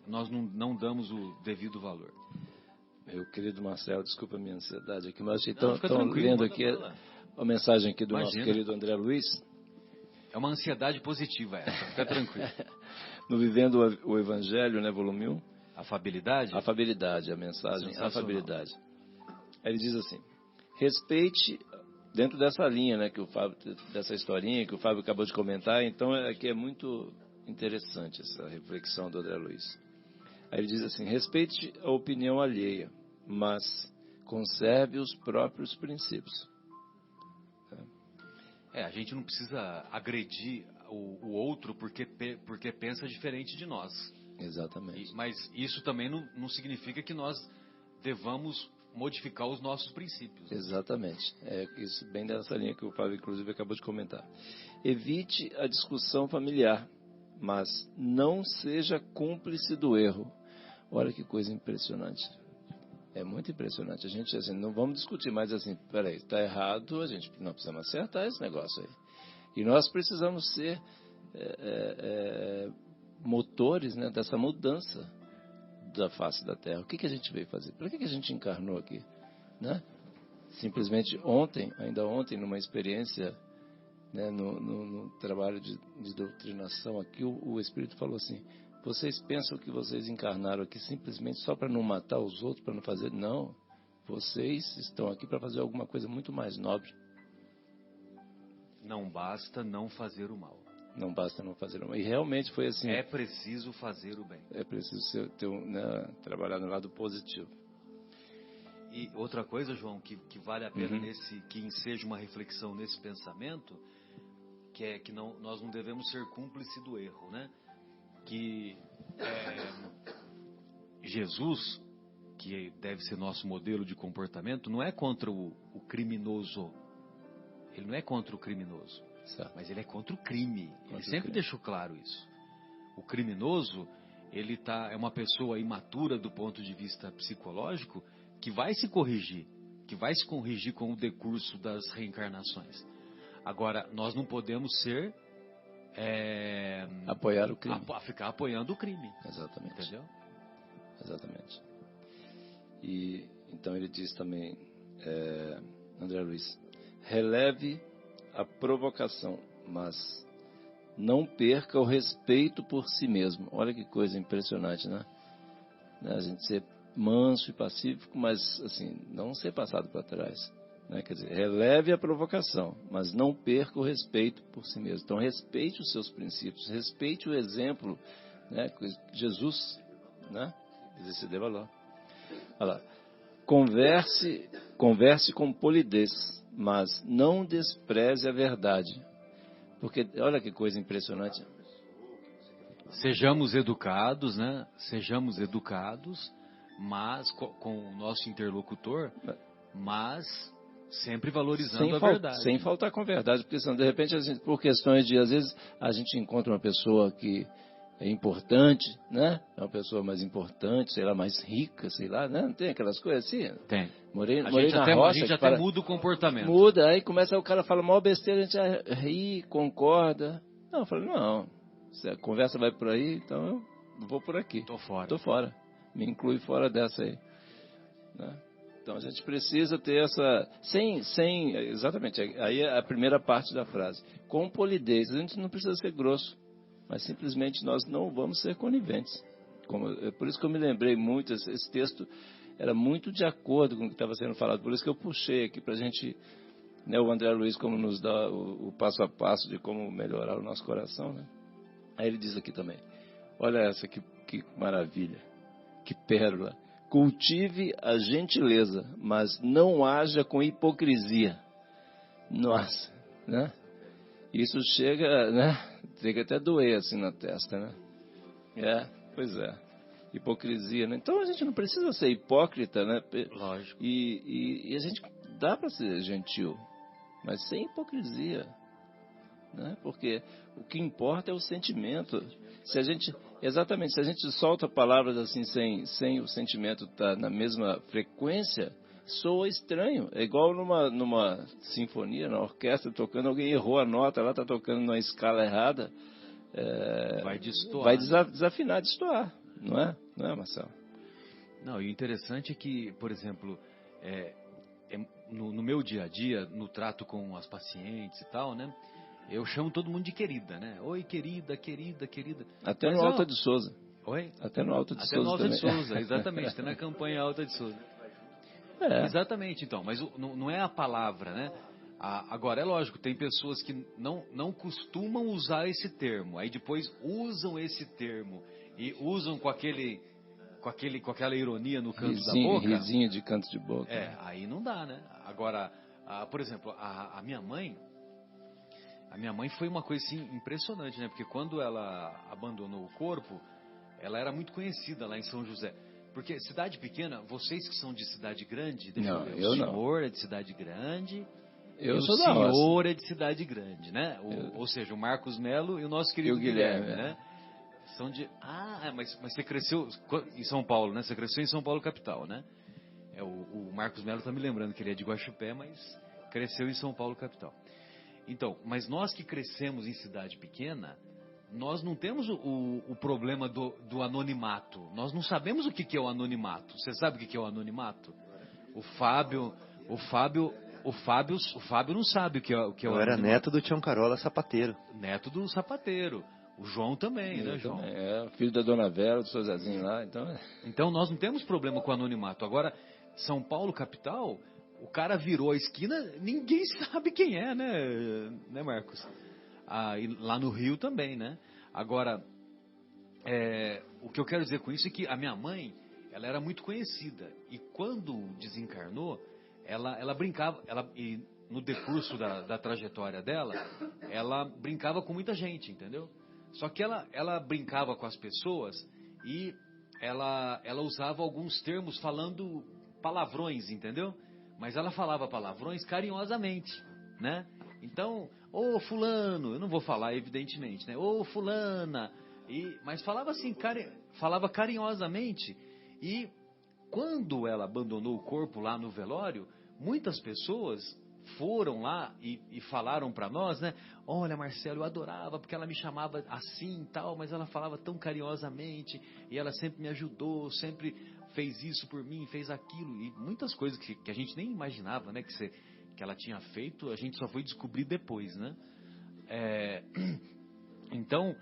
nós não damos o devido valor. Meu querido Marcelo, desculpa a minha ansiedade aqui, mas Não, estão lendo aqui a mensagem aqui do nosso querido André Luiz. É uma ansiedade positiva essa, fica tranquilo. No Vivendo o Evangelho, né, volume 1. Afabilidade? Afabilidade, a mensagem, afabilidade. Aí ele diz assim, respeite, dentro dessa linha, né, que o Fábio, dessa historinha que o Fábio acabou de comentar, então aqui é muito interessante essa reflexão do André Luiz. Aí ele diz assim, respeite a opinião alheia, mas conserve os próprios princípios. A gente não precisa agredir o outro porque pensa diferente de nós. Exatamente. Mas isso também não significa que nós devamos modificar os nossos princípios. Exatamente. É isso bem dessa linha que o Fábio, inclusive, acabou de comentar. Evite a discussão familiar, mas não seja cúmplice do erro. Olha que coisa impressionante. É muito impressionante. A gente, assim, não vamos discutir, mas assim, peraí, está errado, a gente não precisamos acertar esse negócio aí. E nós precisamos ser motores, né, dessa mudança da face da Terra. O que a gente veio fazer? Para que a gente encarnou aqui? Né? Simplesmente ainda ontem, numa experiência, né, no trabalho de doutrinação aqui, o Espírito falou assim, vocês pensam que vocês encarnaram aqui simplesmente só para não matar os outros, para não fazer? Não. Vocês estão aqui para fazer alguma coisa muito mais nobre. Não basta não fazer o mal. Não basta não fazer o mal. E realmente foi assim. É preciso fazer o bem. É preciso trabalhar no lado positivo. E outra coisa, João, que vale a pena que seja uma reflexão nesse pensamento, que é que nós não devemos ser cúmplice do erro, né? Que Jesus, que deve ser nosso modelo de comportamento, não é contra o criminoso. Ele não é contra o criminoso, mas ele é contra o crime. Ele sempre deixou claro isso. O criminoso, é uma pessoa imatura do ponto de vista psicológico, que vai se corrigir com o decurso das reencarnações. Agora, nós não podemos ser apoiar o crime. Ficar apoiando o crime. Exatamente. Entendeu? Exatamente. E então ele diz também, André Luiz, releve a provocação, mas não perca o respeito por si mesmo. Olha que coisa impressionante, né? A gente ser manso e pacífico, mas assim, não ser passado para trás. Né? Quer dizer, releve a provocação, mas não perca o respeito por si mesmo. Então, respeite os seus princípios, respeite o exemplo, né? Jesus, né? Esse dê valor. Olha lá. Converse com polidez, mas não despreze a verdade. Porque, olha que coisa impressionante. Sejamos educados, né? Sejamos educados, mas com o nosso interlocutor, mas sempre valorizando a verdade. Sem faltar com a verdade, porque senão, de repente, por questões de, às vezes, a gente encontra uma pessoa que é importante, né? É uma pessoa mais importante, sei lá, mais rica, sei lá, né? Não tem aquelas coisas assim? Tem. Morei na roça. A gente até muda o comportamento. Muda, aí começa, o cara fala mal besteira, a gente ri, concorda. Não, eu falei, não, se a conversa vai por aí, então eu vou por aqui. Tô fora. Tô fora. Me inclui fora dessa aí. Né? Então a gente precisa ter essa... Exatamente, aí é a primeira parte da frase. Com polidez, a gente não precisa ser grosso, mas simplesmente nós não vamos ser coniventes. Por isso que eu me lembrei muito, esse texto era muito de acordo com o que estava sendo falado, por isso que eu puxei aqui para a gente, né, o André Luiz como nos dá o passo a passo de como melhorar o nosso coração, né? Aí ele diz aqui também, olha essa que maravilha, que pérola, cultive a gentileza, mas não haja com hipocrisia. Nossa, né? Isso chega, né? Chega até a doer assim na testa, né? Pois é. Hipocrisia, né? Então a gente não precisa ser hipócrita, né? Lógico. E a gente dá para ser gentil, mas sem hipocrisia, né? Porque o que importa é o sentimento. Se a gente solta palavras assim sem o sentimento estar na mesma frequência, soa estranho. É igual numa sinfonia, na orquestra tocando, alguém errou a nota, ela está tocando numa escala errada. Vai destoar. Vai desafinar, destoar. Não é, Marcelo? Não, e o interessante é que, por exemplo, no meu dia a dia, no trato com as pacientes e tal, né? Eu chamo todo mundo de querida, né? Oi, querida, querida, querida. Até no Alta de Souza. Oi? Até no Alta de Souza. Até no Alta também. de Souza, exatamente. Até na campanha Alta de Souza. Exatamente, então. Mas não é a palavra, né? Agora, é lógico, tem pessoas que não costumam usar esse termo. Aí depois usam esse termo. E usam com aquela ironia no canto da boca. Risinho de canto de boca. Aí não dá, né? Agora, por exemplo, a minha mãe foi uma coisa assim impressionante, né? Porque quando ela abandonou o corpo, ela era muito conhecida lá em São José. Porque cidade pequena, vocês que são de cidade grande, eu o senhor é de cidade grande. Eu sou da roça. O senhor é de cidade grande, né? Ou seja, o Marcos Melo e o nosso querido Guilherme, né? São de... mas você cresceu em São Paulo, né? Você cresceu em São Paulo, capital, né? O Marcos Melo está me lembrando que ele é de Guaxupé, mas cresceu em São Paulo, capital. Então, mas nós que crescemos em cidade pequena, nós não temos o problema do anonimato. Nós não sabemos o que é o anonimato. Você sabe o que é o anonimato? O Fábio não sabe o que é o anonimato. Eu era neto do Tião Carola Sapateiro. Neto do sapateiro. O João também, né, João? Filho da Dona Vera, do seu Zezinho lá. Então nós não temos problema com o anonimato. Agora, São Paulo, capital, o cara virou a esquina, ninguém sabe quem é, né Marcos? E lá no Rio também, né? Agora, o que eu quero dizer com isso é que a minha mãe, ela era muito conhecida. E quando desencarnou, ela brincava, e no decurso da trajetória dela, ela brincava com muita gente, entendeu? Só que ela brincava com as pessoas e ela usava alguns termos falando palavrões, entendeu? Mas ela falava palavrões carinhosamente, né? Então, ô fulano, eu não vou falar evidentemente, né? Ô fulana, mas falava assim, falava carinhosamente. E quando ela abandonou o corpo lá no velório, muitas pessoas foram lá e falaram para nós, né? Olha, Marcelo, eu adorava porque ela me chamava assim e tal, mas ela falava tão carinhosamente e ela sempre me ajudou, sempre fez isso por mim, fez aquilo e muitas coisas que a gente nem imaginava, né? Que ela tinha feito, a gente só foi descobrir depois, né? Então,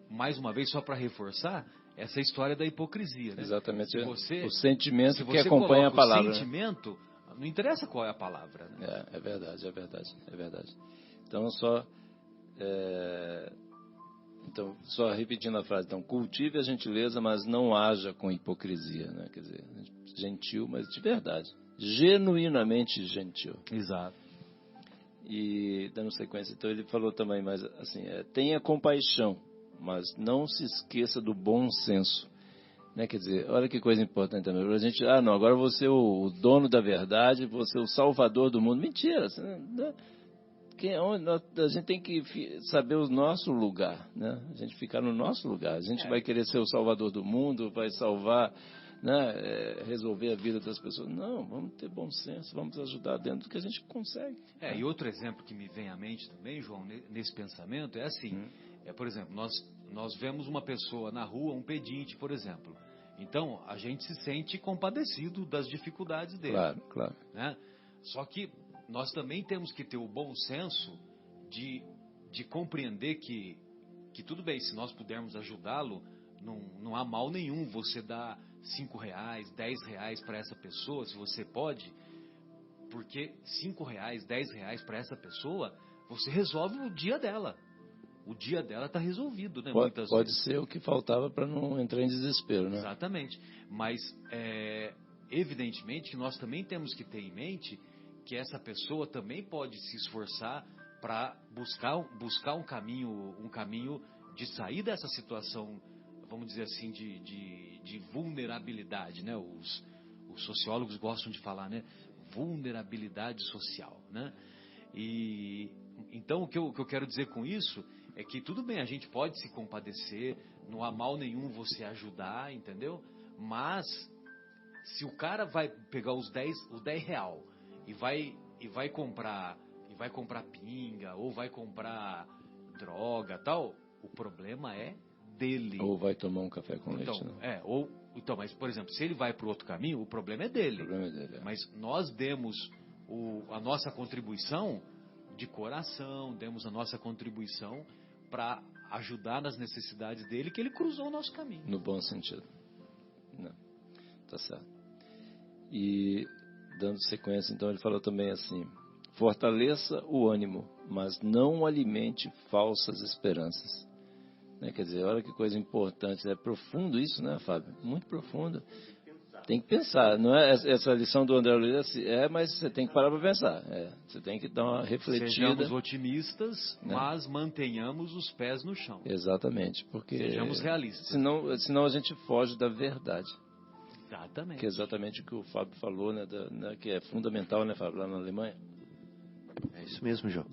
mais uma vez, só para reforçar, essa história da hipocrisia, né? Exatamente. O sentimento que acompanha a palavra. O sentimento, não interessa qual é a palavra, né? É verdade. Então, só repetindo a frase. Então, cultive a gentileza, mas não haja com hipocrisia, né? Quer dizer, gentil, mas de verdade. Genuinamente gentil. Exato. E, dando sequência, então ele falou também, mas assim, tenha compaixão, mas não se esqueça do bom senso. Né? Quer dizer, olha que coisa importante também. A gente, não, agora eu vou ser o dono da verdade, vou ser o salvador do mundo. Mentira! Né? A gente tem que saber o nosso lugar, né? A gente ficar no nosso lugar. A gente vai querer ser o salvador do mundo, vai salvar, né, resolver a vida das pessoas. Não, vamos ter bom senso, vamos ajudar dentro do que a gente consegue. E outro exemplo que me vem à mente também, João, nesse pensamento, é assim, por exemplo, nós vemos uma pessoa na rua, um pedinte, por exemplo. Então, a gente se sente compadecido das dificuldades dele. Claro. Né? Só que nós também temos que ter o bom senso de compreender que tudo bem, se nós pudermos ajudá-lo, não há mal nenhum você dar R$5, R$10 para essa pessoa, se você pode, porque R$5, R$10 para essa pessoa, você resolve o dia dela. O dia dela está resolvido, né? Pode ser o que faltava para não entrar em desespero, né? Exatamente. Mas, evidentemente, que nós também temos que ter em mente que essa pessoa também pode se esforçar para buscar um caminho de sair dessa situação, vamos dizer assim, de vulnerabilidade, né? Os sociólogos gostam de falar, né? Vulnerabilidade social, né? E então o que eu quero dizer com isso é que tudo bem, a gente pode se compadecer, não há mal nenhum você ajudar, entendeu? Mas se o cara vai pegar os 10 real e vai comprar pinga ou vai comprar droga, tal, o problema é dele. Ou vai tomar um café com leite, né? Mas por exemplo, se ele vai para o outro caminho, o problema é dele. Mas nós demos a nossa contribuição de coração, demos a nossa contribuição para ajudar nas necessidades dele, que ele cruzou o nosso caminho. No bom sentido. Não. Tá certo. E dando sequência, então, ele falou também assim: fortaleça o ânimo, mas não alimente falsas esperanças. Né? Quer dizer, olha que coisa importante. É profundo isso, né, Fábio? Muito profundo. Tem que pensar. Não é essa lição do André Luiz, mas você tem que parar para pensar. Você tem que dar uma refletida. Sejamos otimistas, né? Mas mantenhamos os pés no chão. Exatamente. Porque sejamos realistas. Senão a gente foge da verdade. Exatamente. Que é exatamente o que o Fábio falou, né, que é fundamental, né, Fábio, lá na Alemanha. É isso mesmo, João.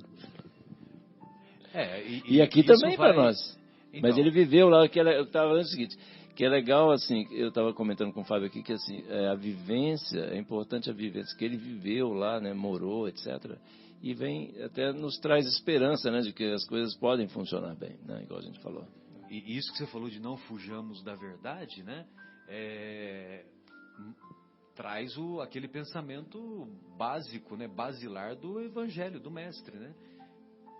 E aqui também para nós. Então, mas ele viveu lá, eu estava falando o seguinte, que é legal, assim, eu estava comentando com o Fábio aqui, que assim, a vivência, é importante a vivência, que ele viveu lá, né, morou, etc. E até nos traz esperança, né, de que as coisas podem funcionar bem, né, igual a gente falou. E isso que você falou de não fujamos da verdade, né, traz aquele pensamento básico, né, basilar do Evangelho, do Mestre, né?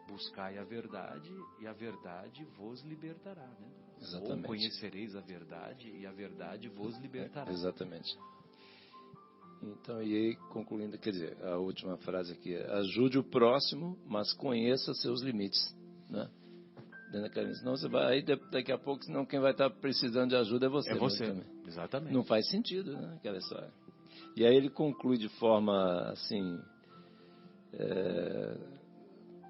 Buscai a verdade e a verdade vos libertará, né? Exatamente. Ou conhecereis a verdade e a verdade vos libertará. Exatamente. Então, e aí, concluindo, quer dizer, a última frase aqui é: ajude o próximo, mas conheça seus limites, né? Senão você vai, aí daqui a pouco, senão quem vai estar precisando de ajuda é você. É você, exatamente. Não faz sentido, né, aquela história. E aí ele conclui de forma, assim,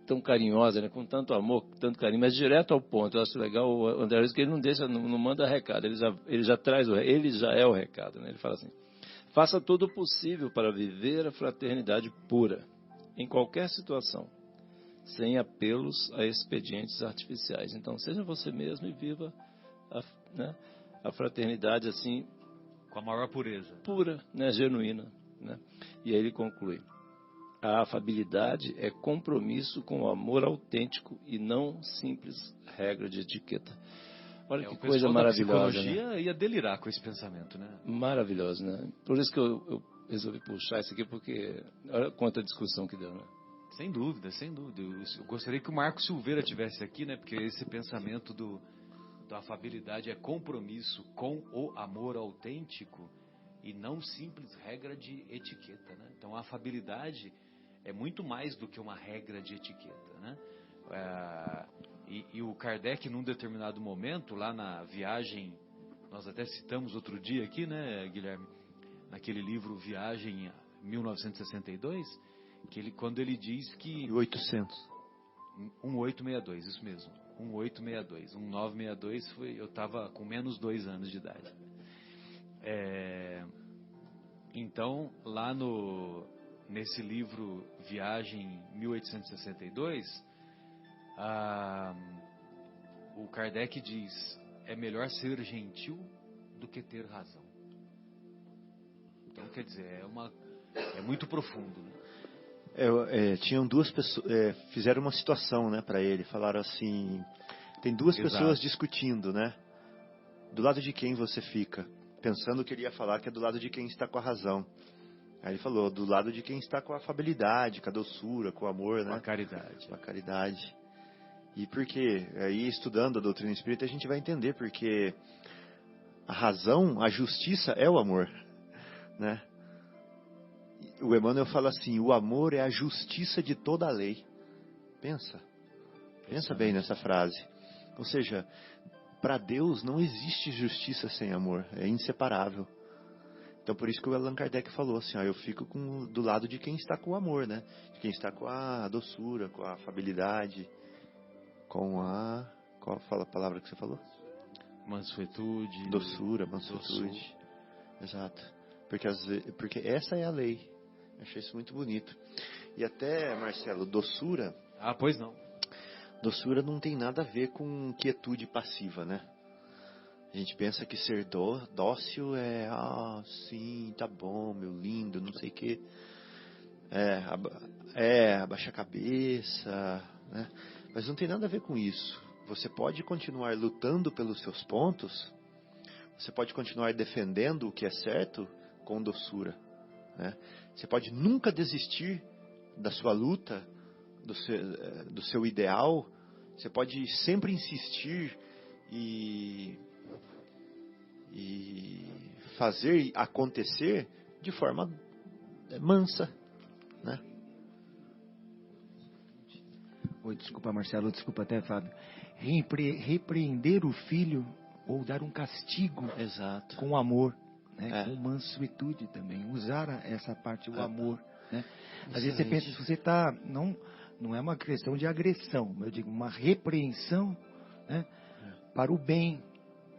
tão carinhosa, né, com tanto amor, com tanto carinho, mas direto ao ponto. Eu acho legal o André Luiz, que ele não manda recado, ele já traz, ele já é o recado, né? Ele fala assim: faça todo o possível para viver a fraternidade pura, em qualquer situação, sem apelos a expedientes artificiais. Então, seja você mesmo e viva a fraternidade assim, com a maior pureza, pura, né, genuína, né? E aí ele conclui: a afabilidade é compromisso com o amor autêntico e não simples regra de etiqueta. Olha que coisa maravilhosa. A psicologia, né? Ia delirar com esse pensamento, né? Maravilhoso, né? Por isso que eu resolvi puxar isso aqui, porque olha quanta discussão que deu, né? Sem dúvida, sem dúvida. Eu gostaria que o Marco Silveira tivesse aqui, né? Porque esse pensamento da afabilidade é compromisso com o amor autêntico e não simples regra de etiqueta, né? Então a afabilidade é muito mais do que uma regra de etiqueta, né? E o Kardec, num determinado momento, lá na viagem, nós até citamos outro dia aqui, né, Guilherme, naquele livro Viagem 1962, quando ele diz que 1862, isso mesmo, 1862, 1962 eu estava com menos 2 anos de idade. Então, lá nesse livro Viagem 1862, o Kardec diz: é melhor ser gentil do que ter razão. Então, quer dizer, é muito profundo, né? Tinham duas pessoas, fizeram uma situação, né, para ele, falaram assim, tem duas Exato. pessoas discutindo, né, do lado de quem você fica, pensando que ele ia falar que é do lado de quem está com a razão. Aí ele falou, do lado de quem está com a afabilidade, com a doçura, com o amor, né? Com a caridade. Com a caridade. E por quê? Aí, estudando a doutrina espírita, a gente vai entender porque a razão, a justiça é o amor, né? O Emmanuel fala assim, o amor é a justiça de toda a lei. Pensa bem nessa frase. Ou seja, para Deus não existe justiça sem amor, é inseparável. Então, por isso que o Allan Kardec falou assim, eu fico do lado de quem está com o amor, né? De quem está com a doçura, com a afabilidade, com a... Qual fala a palavra que você falou? Mansuetude. Doçura, mansuetude. Exato. Porque essa é a lei. Achei isso muito bonito. E até, Marcelo, doçura... Ah, pois não. Doçura não tem nada a ver com quietude passiva, né? A gente pensa que ser dócil é, sim, tá bom, meu lindo, não sei o quê. Abaixa a cabeça, né? Mas não tem nada a ver com isso. Você pode continuar lutando pelos seus pontos, você pode continuar defendendo o que é certo com doçura, né? Você pode nunca desistir da sua luta, do seu ideal, você pode sempre insistir e fazer acontecer de forma mansa, né? Oi, desculpa, Marcelo, desculpa até, Fábio. Repreender o filho ou dar um castigo. Exato. Com amor, né? Com mansuetude também. Usar essa parte, o amor, né? Às vezes você pensa, se você está... Não é uma questão de agressão, eu digo uma repreensão, né? Para o bem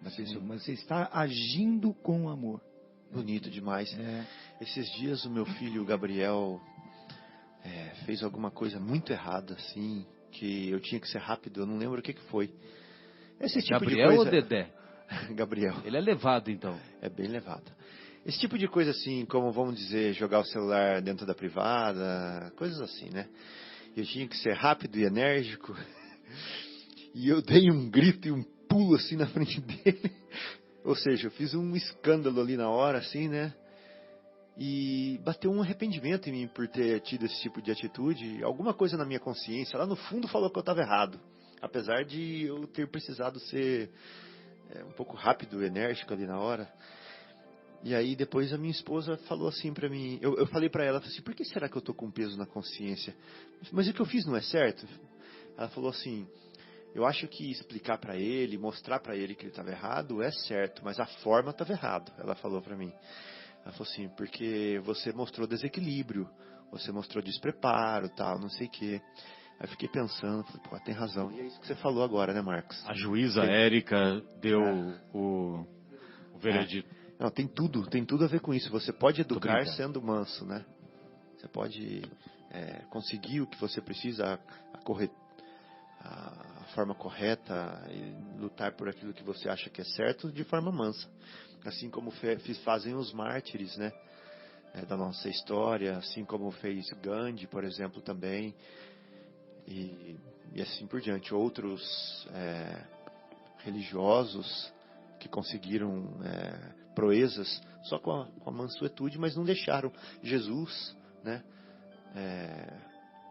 da pessoa, mas você está agindo com amor. Bonito demais. Esses dias o meu filho Gabriel fez alguma coisa muito errada, assim, que eu tinha que ser rápido, eu não lembro o que foi. Esse tipo Gabriel de coisa... ou Dedé? Gabriel. Ele é levado, então. É bem levado. Esse tipo de coisa assim, como vamos dizer, jogar o celular dentro da privada, coisas assim, né? Eu tinha que ser rápido e enérgico. E eu dei um grito e um pulo assim na frente dele. Ou seja, eu fiz um escândalo ali na hora, assim, né? E bateu um arrependimento em mim por ter tido esse tipo de atitude. Alguma coisa na minha consciência, lá no fundo, falou que eu estava errado. Apesar de eu ter precisado ser um pouco rápido e enérgico ali na hora. E aí depois a minha esposa falou assim pra mim, eu falei pra ela assim, por que será que eu tô com peso na consciência? Mas o que eu fiz não é certo? Ela falou assim, eu acho que explicar pra ele, mostrar pra ele que ele estava errado é certo, mas a forma estava errado. Ela falou pra mim. Ela falou assim, porque você mostrou desequilíbrio, você mostrou despreparo, tal, não sei o quê. Aí fiquei pensando, falei, tem razão. E é isso que você falou agora, né, Marcos? A juíza Érica deu o veredito. Não, tem tudo a ver com isso. Você pode educar sendo manso, né? Você pode conseguir o que você precisa, a forma correta, e lutar por aquilo que você acha que é certo de forma mansa. Assim como fazem os mártires, né? Da nossa história, assim como fez Gandhi, por exemplo, também. E assim por diante. Outros religiosos que conseguiram proezas só com a mansuetude, mas não deixaram Jesus, né,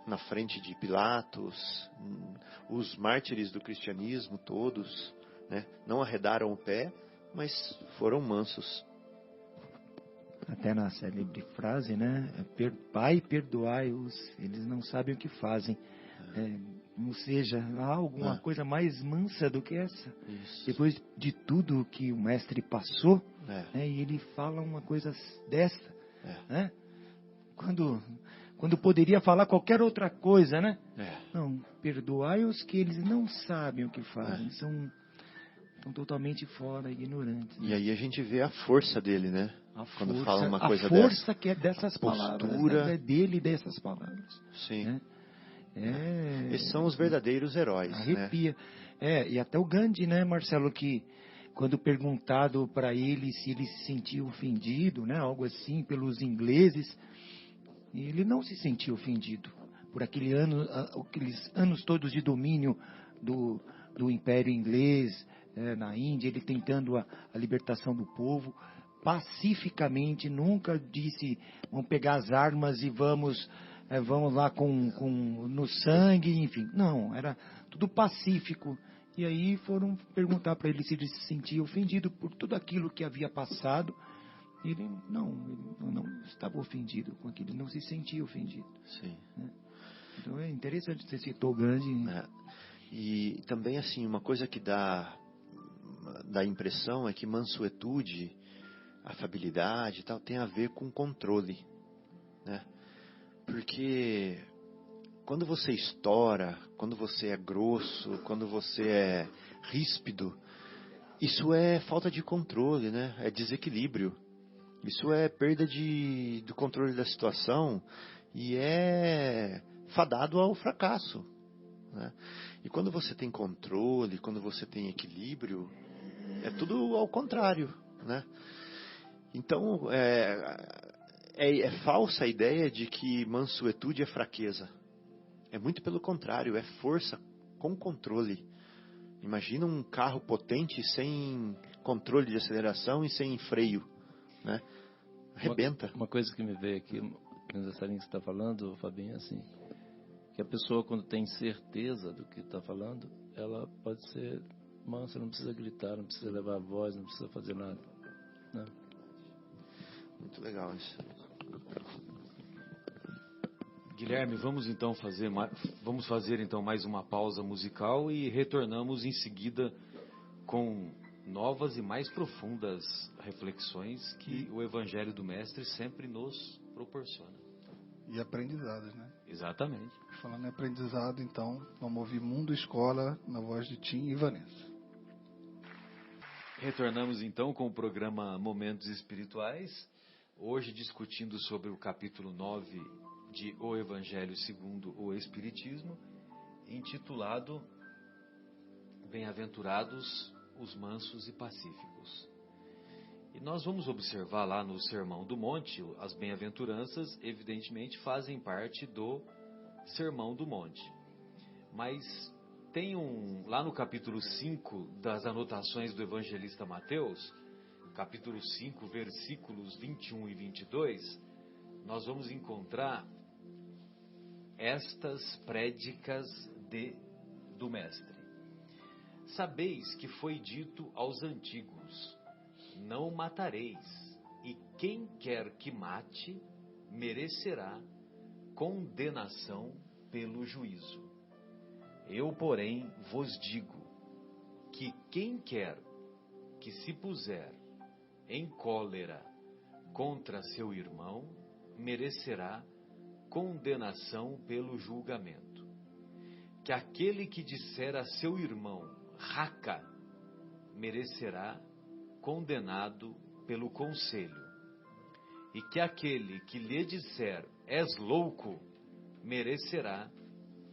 na frente de Pilatos. Os mártires do cristianismo todos, né, não arredaram o pé, mas foram mansos. Até na célebre frase, né? Pai, perdoai-os, eles não sabem o que fazem. Ou seja, há alguma coisa mais mansa do que essa. Isso. Depois de tudo que o mestre passou, né, e ele fala uma coisa dessa, né? Quando poderia falar qualquer outra coisa, né? Não, perdoai-os que eles não sabem o que fazem, estão totalmente fora, ignorantes. Né? E aí a gente vê a força dele, né? Quando fala uma coisa dessa. A força dessa. Que é dessas palavras, né? É dele e dessas palavras. Sim. Né? Esses são os verdadeiros heróis. Arrepia. Né? E até o Gandhi, né, Marcelo, que quando perguntado para ele se ele se sentia ofendido, né, algo assim, pelos ingleses, ele não se sentia ofendido por aqueles anos todos de domínio do Império Inglês na Índia, ele tentando a libertação do povo, pacificamente, nunca disse, vamos pegar as armas e vamos lá no sangue, enfim. Não, era tudo pacífico. E aí foram perguntar para ele se ele se sentia ofendido por tudo aquilo que havia passado. Ele não estava ofendido com aquilo, não se sentia ofendido. Sim. Então é interessante, você citou Gandhi. E também, assim, uma coisa que dá impressão é que mansuetude, afabilidade e tal, tem a ver com controle, né? Porque quando você estoura, quando você é grosso, quando você é ríspido, isso é falta de controle, né? É desequilíbrio. Isso é perda do controle da situação e é fadado ao fracasso, né? E quando você tem controle, quando você tem equilíbrio, é tudo ao contrário, né? Então, é falsa a ideia de que mansuetude é fraqueza. É muito pelo contrário, é força com controle. Imagina um carro potente sem controle de aceleração e sem freio, né? Arrebenta. Uma coisa que me veio aqui, nessa linha que você está falando, Fabinho, assim, que a pessoa, quando tem certeza do que está falando, ela pode ser mansa, não precisa gritar, não precisa levar a voz, não precisa fazer nada, né? Muito legal isso. Guilherme, vamos fazer então mais uma pausa musical e retornamos em seguida com novas e mais profundas reflexões que o Evangelho do Mestre sempre nos proporciona. E aprendizados, né? Exatamente. Falando em aprendizado, então, vamos ouvir Mundo Escola na voz de Tim e Vanessa. Retornamos então com o programa Momentos Espirituais, hoje discutindo sobre o capítulo 9 de O Evangelho segundo o Espiritismo, intitulado Bem-aventurados os mansos e pacíficos. E nós vamos observar lá no Sermão do Monte, as bem-aventuranças evidentemente fazem parte do Sermão do Monte. Mas tem lá no capítulo 5 das anotações do evangelista Mateus, capítulo 5, versículos 21 e 22, nós vamos encontrar estas prédicas do Mestre. Sabeis que foi dito aos antigos, não matareis, e quem quer que mate, merecerá condenação pelo juízo. Eu, porém, vos digo, que quem quer que se puser em cólera contra seu irmão, merecerá condenação pelo julgamento. Que aquele que disser a seu irmão, raca, merecerá condenado pelo conselho. E que aquele que lhe disser, és louco, merecerá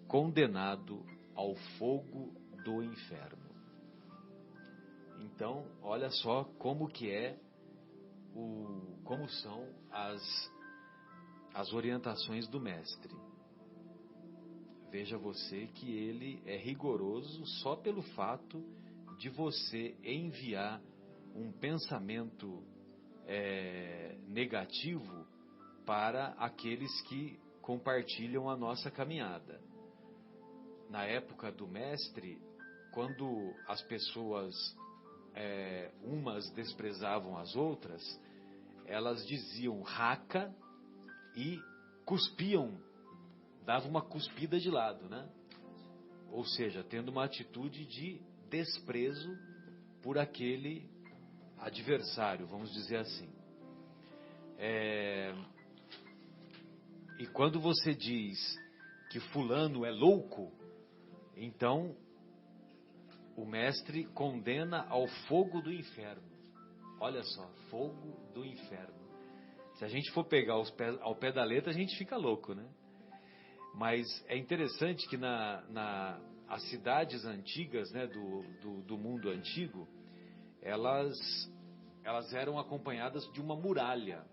condenado ao fogo do inferno. Então, olha só como são as orientações do Mestre. Veja você que ele é rigoroso só pelo fato de você enviar um pensamento negativo para aqueles que compartilham a nossa caminhada. Na época do Mestre, quando as pessoas umas desprezavam as outras, elas diziam raca e cuspiam, davam uma cuspida de lado, né? Ou seja, tendo uma atitude de desprezo por aquele adversário, vamos dizer assim. E quando você diz que fulano é louco, então o Mestre condena ao fogo do inferno. Olha só, fogo do inferno. Se a gente for pegar ao pé da letra, a gente fica louco, né? Mas é interessante que as cidades antigas, né, do mundo antigo, elas eram acompanhadas de uma muralha.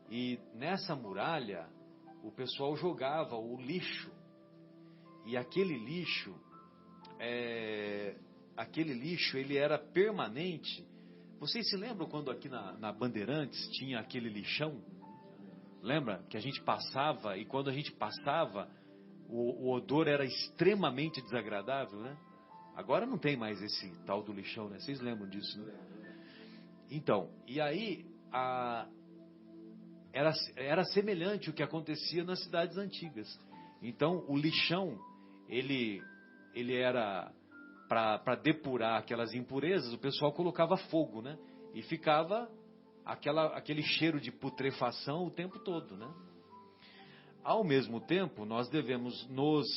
E nessa muralha, o pessoal jogava o lixo. E aquele lixo, ele era permanente. Vocês se lembram quando aqui na Bandeirantes tinha aquele lixão? Lembra? Que a gente passava, e quando a gente passava, o odor era extremamente desagradável, né? Agora não tem mais esse tal do lixão, né? Vocês lembram disso, né? Então, e aí, era semelhante o que acontecia nas cidades antigas. Então, o lixão, ele era, para depurar aquelas impurezas, o pessoal colocava fogo, né? E ficava aquele cheiro de putrefação o tempo todo, né? Ao mesmo tempo, nós devemos nos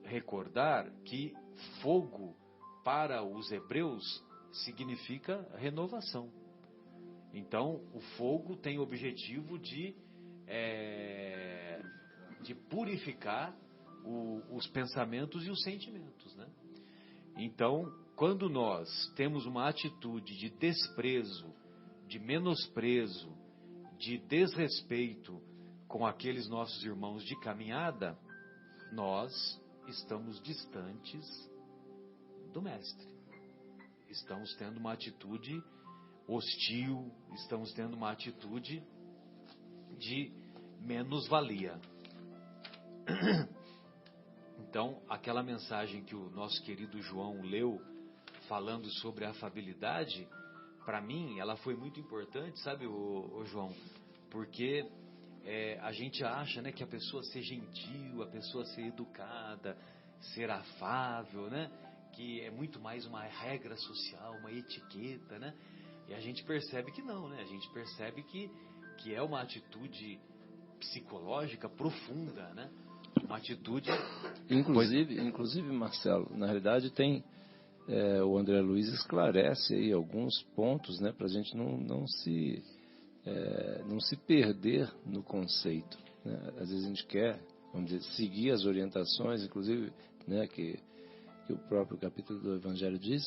recordar que fogo, para os hebreus, significa renovação. Então, o fogo tem o objetivo de purificar os pensamentos e os sentimentos, né? Então, quando nós temos uma atitude de desprezo, de menosprezo, de desrespeito com aqueles nossos irmãos de caminhada, nós estamos distantes do Mestre. Estamos tendo uma atitude hostil, estamos tendo uma atitude de menos-valia. Então, aquela mensagem que o nosso querido João leu, falando sobre a afabilidade, para mim, ela foi muito importante, sabe, ô João? Porque a gente acha, né, que a pessoa ser gentil, a pessoa ser educada, ser afável, né, que é muito mais uma regra social, uma etiqueta, né? E a gente percebe que não, né? A gente percebe que é uma atitude psicológica profunda, né? Uma atitude... Inclusive, Marcelo, na realidade tem... o André Luiz esclarece aí alguns pontos, né? Para a gente não se perder no conceito, né? Às vezes a gente quer, vamos dizer, seguir as orientações, inclusive, né, que o próprio capítulo do Evangelho diz,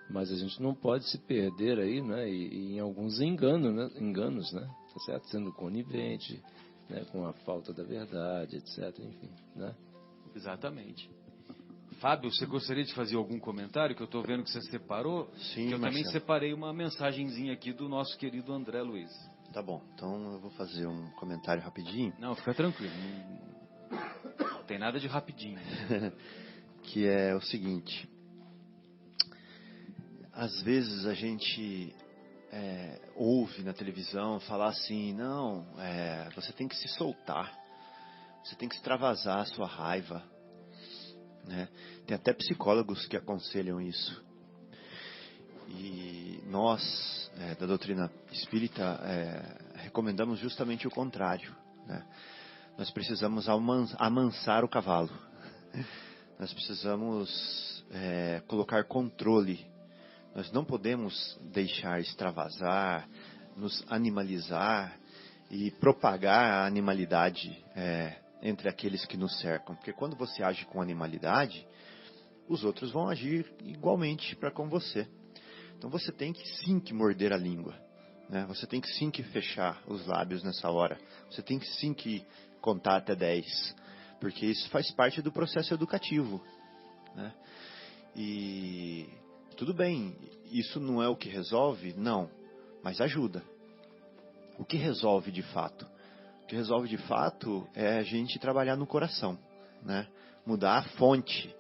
mas a gente não pode se perder aí, né, e em alguns enganos, né, tá certo? Sendo conivente, né, com a falta da verdade, etc, enfim, né? Exatamente. Fábio, você gostaria de fazer algum comentário? Que eu estou vendo que você separou. Sim, que eu Marcelo. também separei uma mensagenzinha aqui do nosso querido André Luiz. Tá bom, então eu vou fazer um comentário rapidinho. Não, fica tranquilo. Não tem nada de rapidinho. Que é o seguinte: às vezes a gente ouve na televisão falar assim, não, você tem que se soltar, você tem que extravasar a sua raiva, né? Tem até psicólogos que aconselham isso. E nós, da doutrina espírita, recomendamos justamente o contrário, né? Nós precisamos amansar o cavalo. Nós precisamos colocar controle. Nós não podemos deixar extravasar, nos animalizar e propagar a animalidade entre aqueles que nos cercam. Porque quando você age com animalidade, os outros vão agir igualmente para com você. Então você tem que sim que morder a língua, né? Você tem que sim que fechar os lábios nessa hora. Você tem que sim que contar até 10. Porque isso faz parte do processo educativo, né? E tudo bem, isso não é o que resolve? Não, mas ajuda. O que resolve de fato? O que resolve de fato é a gente trabalhar no coração, né? Mudar a fonte.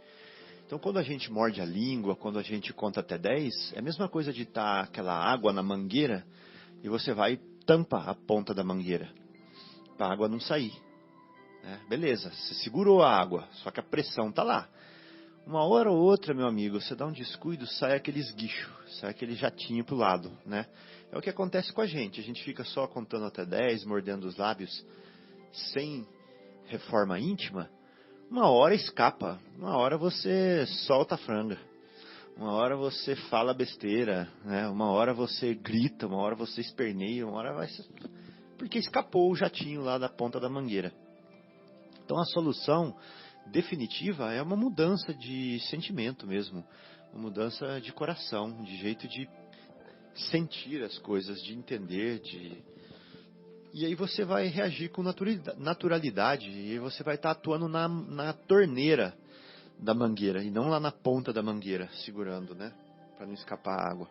Então quando a gente morde a língua, quando a gente conta até 10, é a mesma coisa de estar aquela água na mangueira e você vai e tampa a ponta da mangueira para a água não sair. Beleza, você segurou a água, só que a pressão está lá. Uma hora ou outra, meu amigo, você dá um descuido, sai aquele esguicho, sai aquele jatinho pro lado, né? É o que acontece com a gente fica só contando até 10, mordendo os lábios, sem reforma íntima. Uma hora escapa, uma hora você solta a franga, uma hora você fala besteira, né? Uma hora você grita, uma hora você esperneia, uma hora vai... Porque escapou o jatinho lá da ponta da mangueira. Então a solução definitiva é uma mudança de sentimento mesmo, uma mudança de coração, de jeito de sentir as coisas, de entender, e aí você vai reagir com naturalidade, e aí você vai estar atuando na torneira da mangueira, e não lá na ponta da mangueira, segurando, né? Para não escapar a água.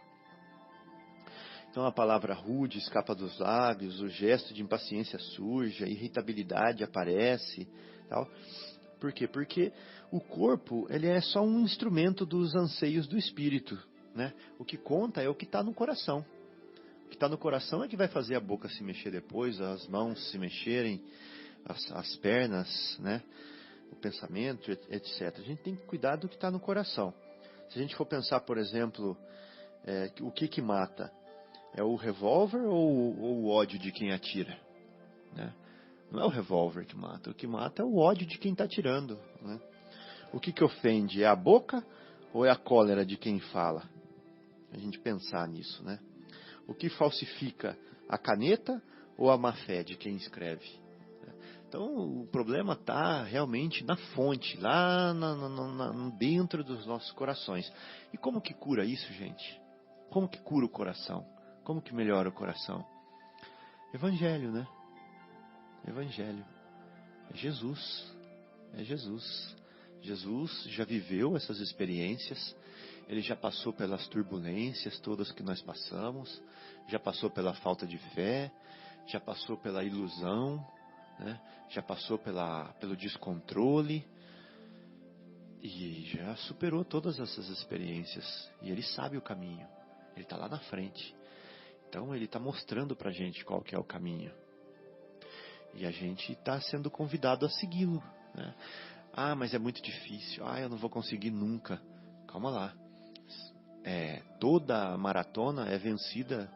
Então a palavra rude escapa dos lábios, o gesto de impaciência surge, a irritabilidade aparece, tal. Por quê? Porque o corpo, ele é só um instrumento dos anseios do espírito, né? O que conta é o que está no coração. O que está no coração é que vai fazer a boca se mexer depois, as mãos se mexerem, as pernas, né? O pensamento, etc. A gente tem que cuidar do que está no coração. Se a gente for pensar, por exemplo, o que mata? É o revólver ou o ódio de quem atira? Né? Não é o revólver que mata. O que mata é o ódio de quem está atirando. Né? O que ofende? É a boca ou é a cólera de quem fala? A gente pensar nisso, né? O que falsifica? A caneta ou a má fé de quem escreve? Então, o problema está realmente na fonte, lá dentro dos nossos corações. E como que cura isso, gente? Como que cura o coração? Como que melhora o coração? Evangelho, né? Evangelho. É Jesus. É Jesus. Jesus já viveu essas experiências. Ele já passou pelas turbulências todas que nós passamos. Já passou pela falta de fé. Já passou pela ilusão. Né? Já passou pelo descontrole. E já superou todas essas experiências. E Ele sabe o caminho. Ele está lá na frente. Então Ele está mostrando para a gente qual que é o caminho. E a gente está sendo convidado a segui-lo. Né? Ah, mas é muito difícil. Ah, eu não vou conseguir nunca. Calma lá. Toda maratona é vencida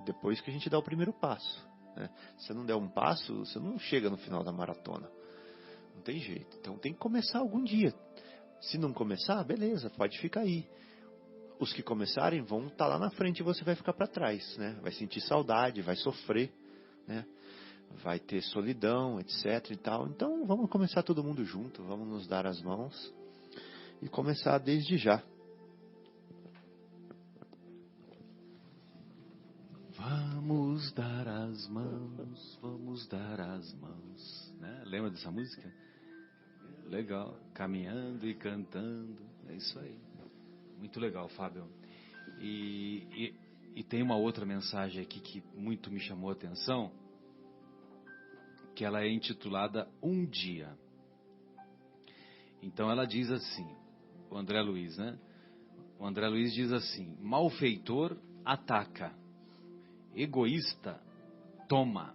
depois que a gente dá o primeiro passo. Né? Se você não der um passo, você não chega no final da maratona. Não tem jeito. Então tem que começar algum dia. Se não começar, beleza, pode ficar aí. Os que começarem vão estar lá na frente e você vai ficar para trás. Né? Vai sentir saudade, vai sofrer. Né? Vai ter solidão, etc. e tal. Então vamos começar todo mundo junto. Vamos nos dar as mãos. E começar desde já. Vamos dar as mãos, vamos dar as mãos. Né? Lembra dessa música? Legal. Caminhando e cantando. É isso aí. Muito legal, Fábio. E tem uma outra mensagem aqui que muito me chamou a atenção, que ela é intitulada Um Dia. Então ela diz assim, o André Luiz, né? O André Luiz diz assim: malfeitor ataca, egoísta toma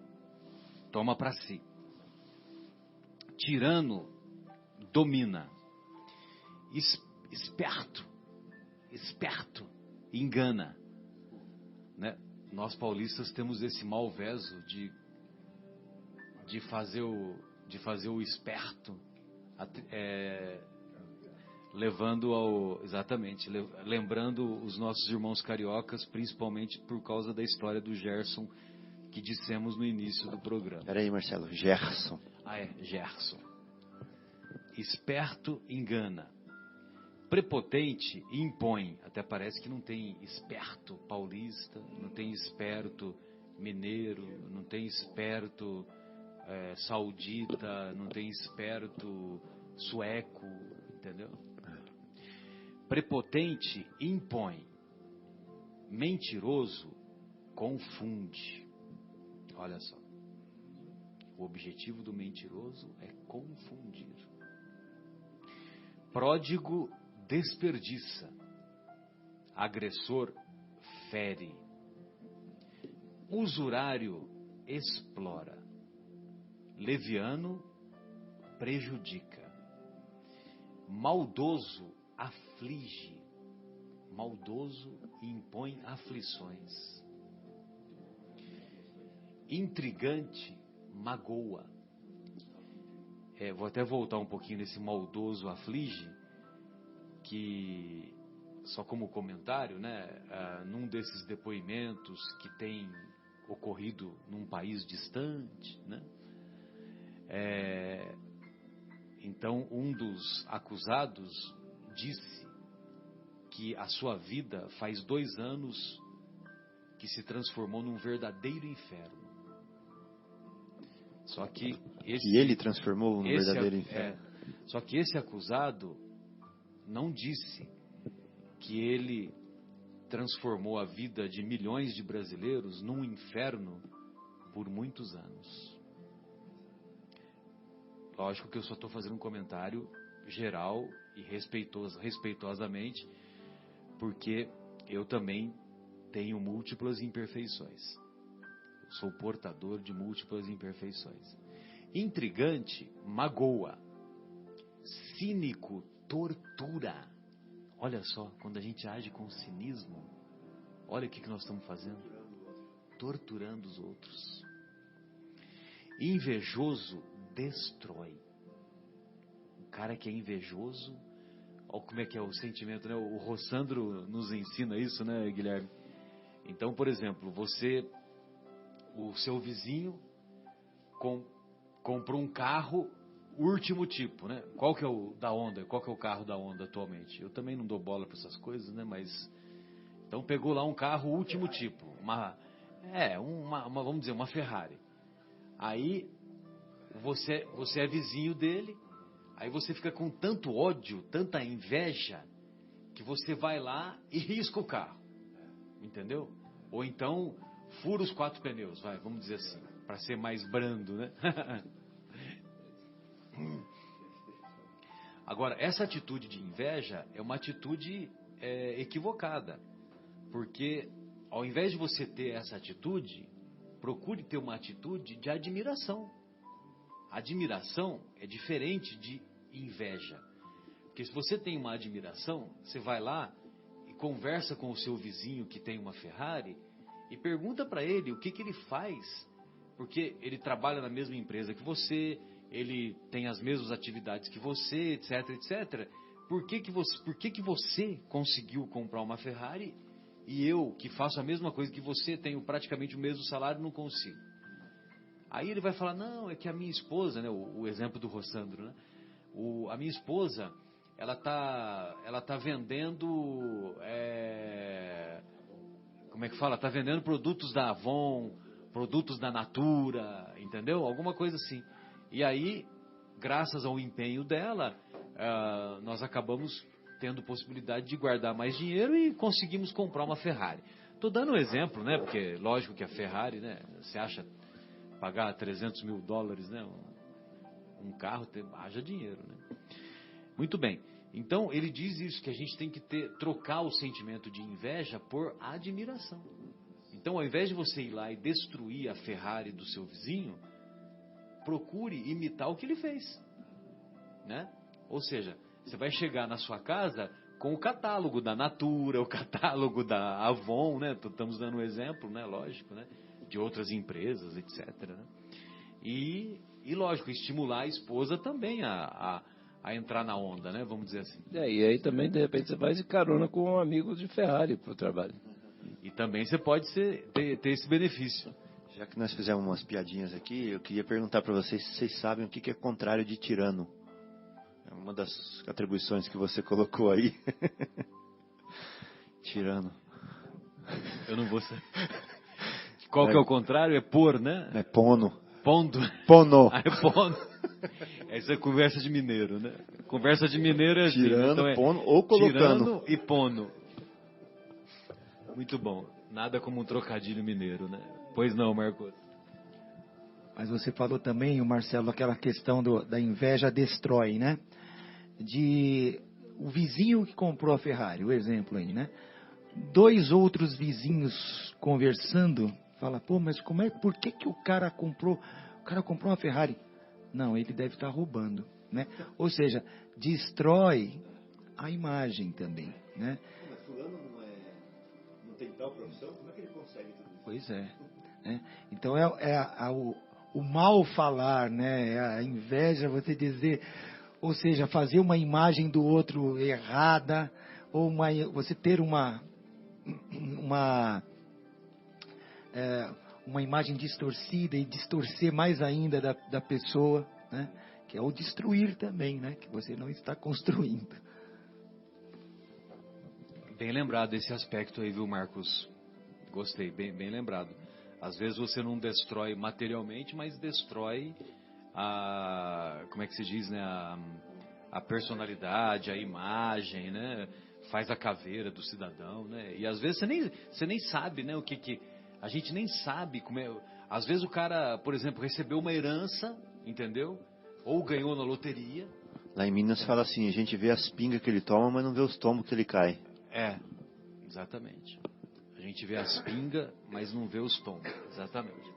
para si, tirano domina, esperto engana, né? Nós paulistas temos esse malveso de fazer o esperto, lembrando os nossos irmãos cariocas, principalmente por causa da história do Gerson que dissemos no início do programa. Peraí, Marcelo, Gerson. Gerson. Esperto engana, prepotente impõe. Até parece que não tem esperto paulista, não tem esperto mineiro, não tem esperto saudita, não tem esperto sueco, entendeu? Prepotente impõe, mentiroso confunde. Olha só, o objetivo do mentiroso é confundir. Pródigo desperdiça, agressor fere, usurário explora, leviano prejudica, maldoso aflige, maldoso impõe aflições, intrigante magoa. Vou até voltar um pouquinho nesse maldoso aflige, que só como comentário, né, num desses depoimentos que tem ocorrido num país distante, né, então um dos acusados disse que a sua vida faz 2 anos que se transformou num verdadeiro inferno. Só que ele transformou num verdadeiro inferno. Só que esse acusado não disse que ele transformou a vida de milhões de brasileiros num inferno por muitos anos. Lógico que eu só estou fazendo um comentário geral e respeitosamente, porque eu também tenho múltiplas imperfeições. Eu sou portador de múltiplas imperfeições. Intrigante, magoa. Cínico, tortura. Olha só, quando a gente age com cinismo, olha o que nós estamos fazendo. Torturando os outros. Invejoso, destrói. O cara que é invejoso, olha como é que é o sentimento, né? O Rossandro nos ensina isso, né, Guilherme? Então, por exemplo, o seu vizinho comprou um carro último tipo, né? Qual que é o da Honda? Qual que é o carro da Honda atualmente? Eu também não dou bola para essas coisas, né? Mas então pegou lá um carro último tipo, vamos dizer, uma Ferrari. Aí você é vizinho dele, aí você fica com tanto ódio, tanta inveja, que você vai lá e risca o carro, entendeu? Ou então fura os 4 pneus, vamos dizer assim, para ser mais brando, né? Agora, essa atitude de inveja é uma atitude equivocada, porque ao invés de você ter essa atitude, procure ter uma atitude de admiração. Admiração é diferente de inveja, porque se você tem uma admiração, você vai lá e conversa com o seu vizinho que tem uma Ferrari e pergunta para ele o que ele faz, porque ele trabalha na mesma empresa que você, ele tem as mesmas atividades que você, etc, etc. Por que você conseguiu comprar uma Ferrari e eu, que faço a mesma coisa que você, tenho praticamente o mesmo salário, não consigo? Aí ele vai falar, não, é que a minha esposa, né, o exemplo do Rossandro, né, a minha esposa, ela tá vendendo, como é que fala? Tá vendendo produtos da Avon, produtos da Natura, entendeu? Alguma coisa assim. E aí, graças ao empenho dela, nós acabamos tendo possibilidade de guardar mais dinheiro e conseguimos comprar uma Ferrari. Estou dando um exemplo, né? Porque lógico que a Ferrari, né? Você acha pagar $300 mil, né? Um carro, haja dinheiro, né? Muito bem. Então, ele diz isso, que a gente tem que trocar o sentimento de inveja por admiração. Então, ao invés de você ir lá e destruir a Ferrari do seu vizinho, procure imitar o que ele fez, né? Ou seja, você vai chegar na sua casa com o catálogo da Natura, o catálogo da Avon, né? Estamos dando um exemplo, né? Lógico, né? De outras empresas, etc, né? E lógico, estimular a esposa também a entrar na onda, né? Vamos dizer assim. E aí também, de repente, você vai de carona com um amigo de Ferrari para o trabalho. E também você pode ter esse benefício. Já que nós fizemos umas piadinhas aqui, eu queria perguntar para vocês se vocês sabem o que é contrário de tirano. É uma das atribuições que você colocou aí. Tirano. Eu não vou saber. Qual que é o contrário? É pôr, né? É pono. Pondo. Pono. Ah, é pono. Essa é conversa de mineiro, né? Conversa de mineiro é assim. Tirando, então pono ou colocando. Tirando e pono. Muito bom. Nada como um trocadilho mineiro, né? Pois não, Marcos. Mas você falou também, Marcelo, aquela questão da inveja destrói, né? O vizinho que comprou a Ferrari, o exemplo aí, né? 2 outros vizinhos conversando, fala, pô, mas por que o cara comprou uma Ferrari? Não, ele deve estar roubando, né? Ou seja, destrói a imagem também, né? Mas fulano não tem tal profissão, como é que ele consegue tudo isso? Pois é, né? Então o mal falar, né? A inveja, você dizer, ou seja, fazer uma imagem do outro errada, ou você ter uma imagem distorcida e distorcer mais ainda da pessoa, né? Que é o destruir também, né? Que você não está construindo. Bem lembrado esse aspecto aí, viu, Marcos? Gostei, bem lembrado. Às vezes você não destrói materialmente, mas destrói como é que se diz, né? A personalidade, a imagem, né? Faz a caveira do cidadão, né? E às vezes você nem sabe, né? A gente nem sabe como é. Às vezes o cara, por exemplo, recebeu uma herança, entendeu? Ou ganhou na loteria. Lá em Minas fala assim, a gente vê as pingas que ele toma, mas não vê os tombos que ele cai. Exatamente. A gente vê as pingas, mas não vê os tombos. Exatamente.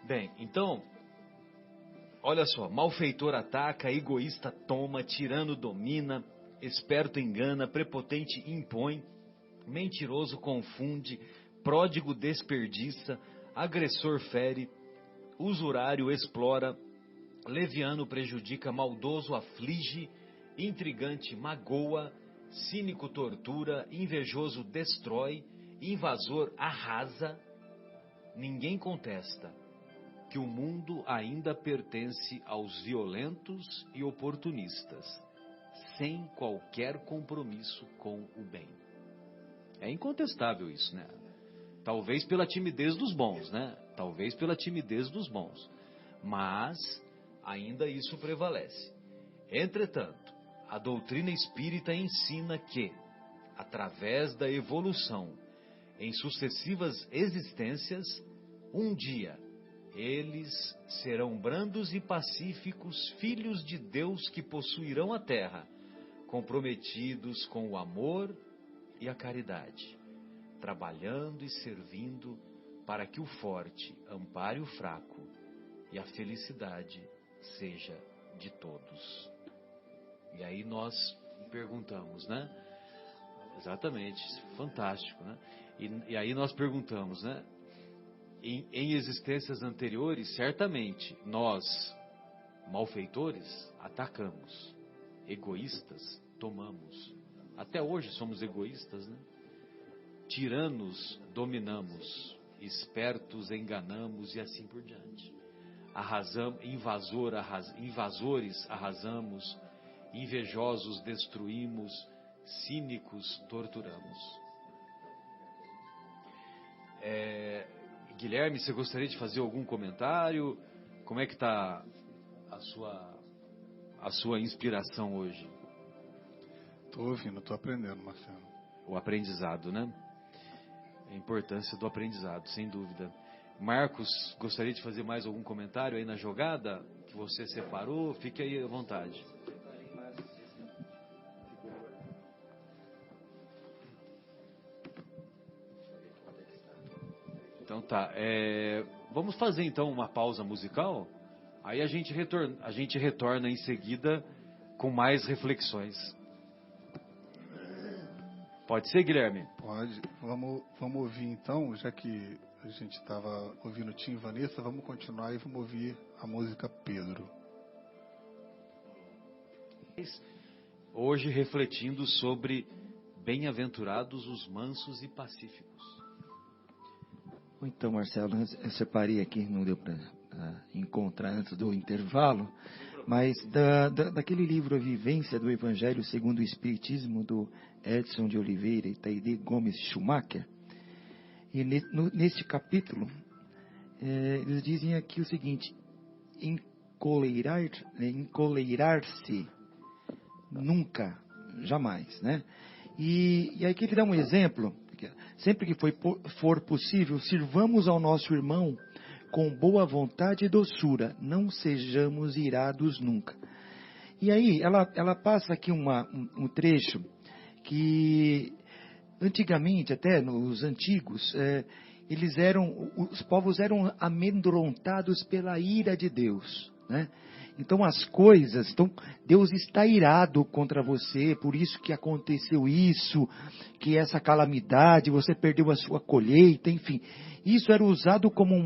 Bem, então, olha só. Malfeitor ataca, egoísta toma, tirano domina, esperto engana, prepotente impõe, mentiroso confunde, pródigo desperdiça, agressor fere, usurário explora, leviano prejudica, maldoso aflige, intrigante magoa, cínico tortura, invejoso destrói, invasor arrasa. Ninguém contesta que o mundo ainda pertence aos violentos e oportunistas, sem qualquer compromisso com o bem. É incontestável isso, né? Talvez pela timidez dos bons, né? Talvez pela timidez dos bons. Mas ainda isso prevalece. Entretanto, a doutrina espírita ensina que, através da evolução em sucessivas existências, um dia eles serão brandos e pacíficos filhos de Deus que possuirão a terra, comprometidos com o amor e a caridade, trabalhando e servindo para que o forte ampare o fraco e a felicidade seja de todos. E aí nós perguntamos, né? Exatamente, fantástico, né? E aí nós perguntamos, né? Em existências anteriores, certamente, nós, malfeitores, atacamos, egoístas, tomamos. Até hoje somos egoístas, né? Tiranos, dominamos, espertos, enganamos e assim por diante. Invasores, arrasamos, invejosos, destruímos, cínicos, torturamos. Guilherme, você gostaria de fazer algum comentário? Como é que está a sua inspiração hoje? Estou ouvindo, estou aprendendo, Marcelo. O aprendizado, né? A importância do aprendizado, sem dúvida. Marcos, gostaria de fazer mais algum comentário aí na jogada que você separou? Fique aí à vontade. Então tá, vamos fazer então uma pausa musical, aí a gente retorna em seguida com mais reflexões. Pode ser, Guilherme? Pode. Vamos ouvir então, já que a gente estava ouvindo Tim e Vanessa, vamos continuar e vamos ouvir a música Pedro. Hoje refletindo sobre bem-aventurados os mansos e pacíficos. Então, Marcelo, eu separei aqui, não deu para encontrar antes do intervalo, mas daquele livro A Vivência do Evangelho segundo o Espiritismo, do Edson de Oliveira e Taide Gomes Schumacher, e neste capítulo, eles dizem aqui o seguinte: encoleirar-se nunca, jamais, né? E aí que ele dá um exemplo. Sempre que for possível, sirvamos ao nosso irmão com boa vontade e doçura, não sejamos irados nunca. E aí ela passa aqui um trecho que antigamente, até nos antigos, os povos eram amedrontados pela ira de Deus, né? Então Deus está irado contra você, por isso que aconteceu isso, que essa calamidade, você perdeu a sua colheita, enfim. Isso era usado como um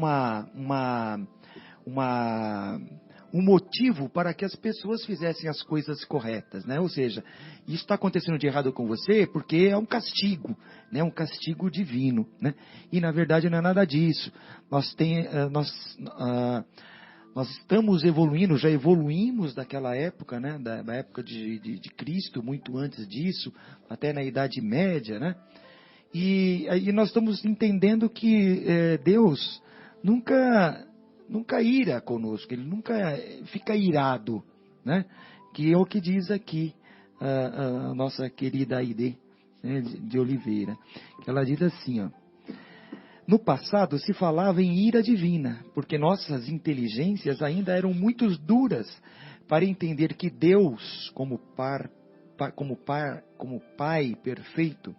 motivo para que as pessoas fizessem as coisas corretas, né? Ou seja, isso está acontecendo de errado com você porque é um castigo, né? Um castigo divino, né? E na verdade não é nada disso. Nós estamos evoluindo, já evoluímos daquela época, né? Da época de Cristo, muito antes disso, até na Idade Média, né? E aí nós estamos entendendo que Deus nunca ira conosco, Ele nunca fica irado, né? Que é o que diz aqui a nossa querida Aide, né, de Oliveira. Que ela diz assim, ó. No passado se falava em ira divina, porque nossas inteligências ainda eram muito duras para entender que Deus, como Pai perfeito,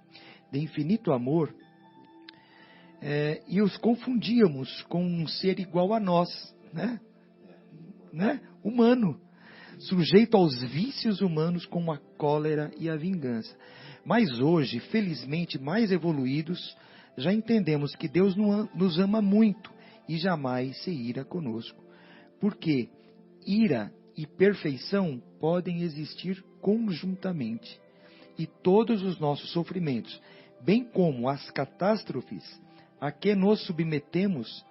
de infinito amor, e os confundíamos com um ser igual a nós, né? Humano, sujeito aos vícios humanos como a cólera e a vingança. Mas hoje, felizmente mais evoluídos, já entendemos que Deus nos ama muito e jamais se ira conosco. Porque ira e perfeição podem existir conjuntamente. E todos os nossos sofrimentos, bem como as catástrofes a que nos submetemos,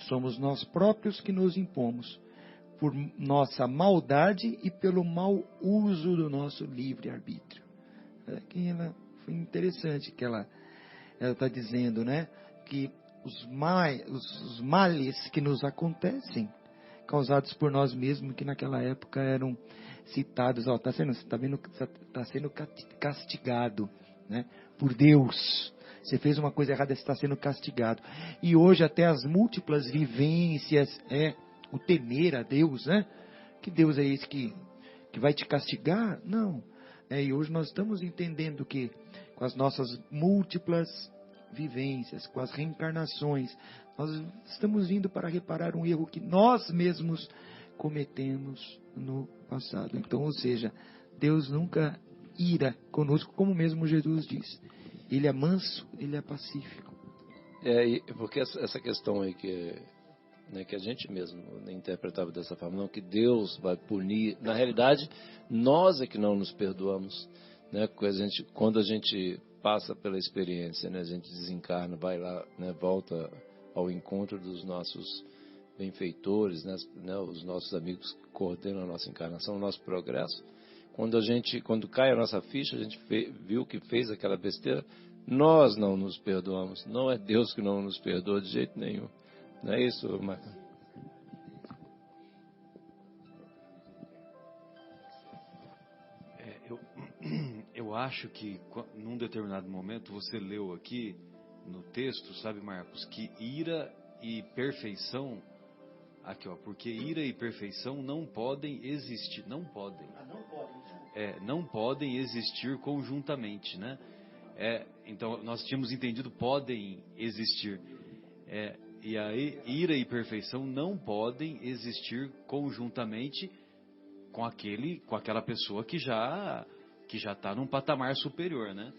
somos nós próprios que nos impomos, por nossa maldade e pelo mau uso do nosso livre-arbítrio. Aqui ela foi interessante que ela está dizendo, né, que os males que nos acontecem, causados por nós mesmos, que naquela época eram citados, está sendo castigado, né, por Deus. Você fez uma coisa errada, você está sendo castigado. E hoje até as múltiplas vivências, o temer a Deus, né? Que Deus é esse que vai te castigar? Não. E hoje nós estamos entendendo que com as nossas múltiplas vivências, com as reencarnações, nós estamos vindo para reparar um erro que nós mesmos cometemos no passado. Então, ou seja, Deus nunca ira conosco, como mesmo Jesus diz. Ele é manso, ele é pacífico. Porque essa questão aí que a gente mesmo interpretava dessa forma, não, que Deus vai punir. Na realidade, nós é que não nos perdoamos, né? Quando a gente passa pela experiência, né? A gente desencarna, vai lá, né? Volta ao encontro dos nossos benfeitores, né? Os nossos amigos que coordenam a nossa encarnação, o nosso progresso. Quando cai a nossa ficha, a gente viu que fez aquela besteira, nós não nos perdoamos. Não é Deus que não nos perdoa de jeito nenhum. Não é isso, Marcos? Eu acho que num determinado momento você leu aqui no texto, sabe, Marcos, que ira e perfeição, aqui ó, porque ira e perfeição não podem existir, não podem existir conjuntamente, né? Então nós tínhamos entendido podem existir, e aí ira e perfeição não podem existir conjuntamente com aquela pessoa que já está num patamar superior, né?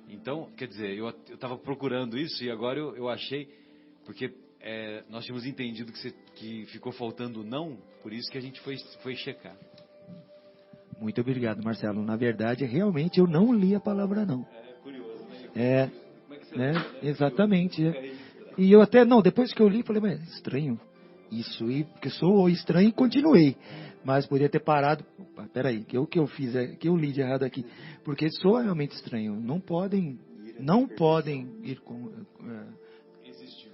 Então, quer dizer, eu estava procurando isso e agora eu achei, porque nós tínhamos entendido que ficou faltando não, por isso que a gente foi checar. Muito obrigado, Marcelo. Na verdade, realmente eu não li a palavra não. É curioso, né? Como é que você lê? Exatamente. E eu até, depois que eu li, falei, mas estranho isso, porque sou estranho e continuei. Mas poderia ter parado. Opa, peraí, que eu fiz, que eu li de errado aqui. Porque sou realmente estranho. Não podem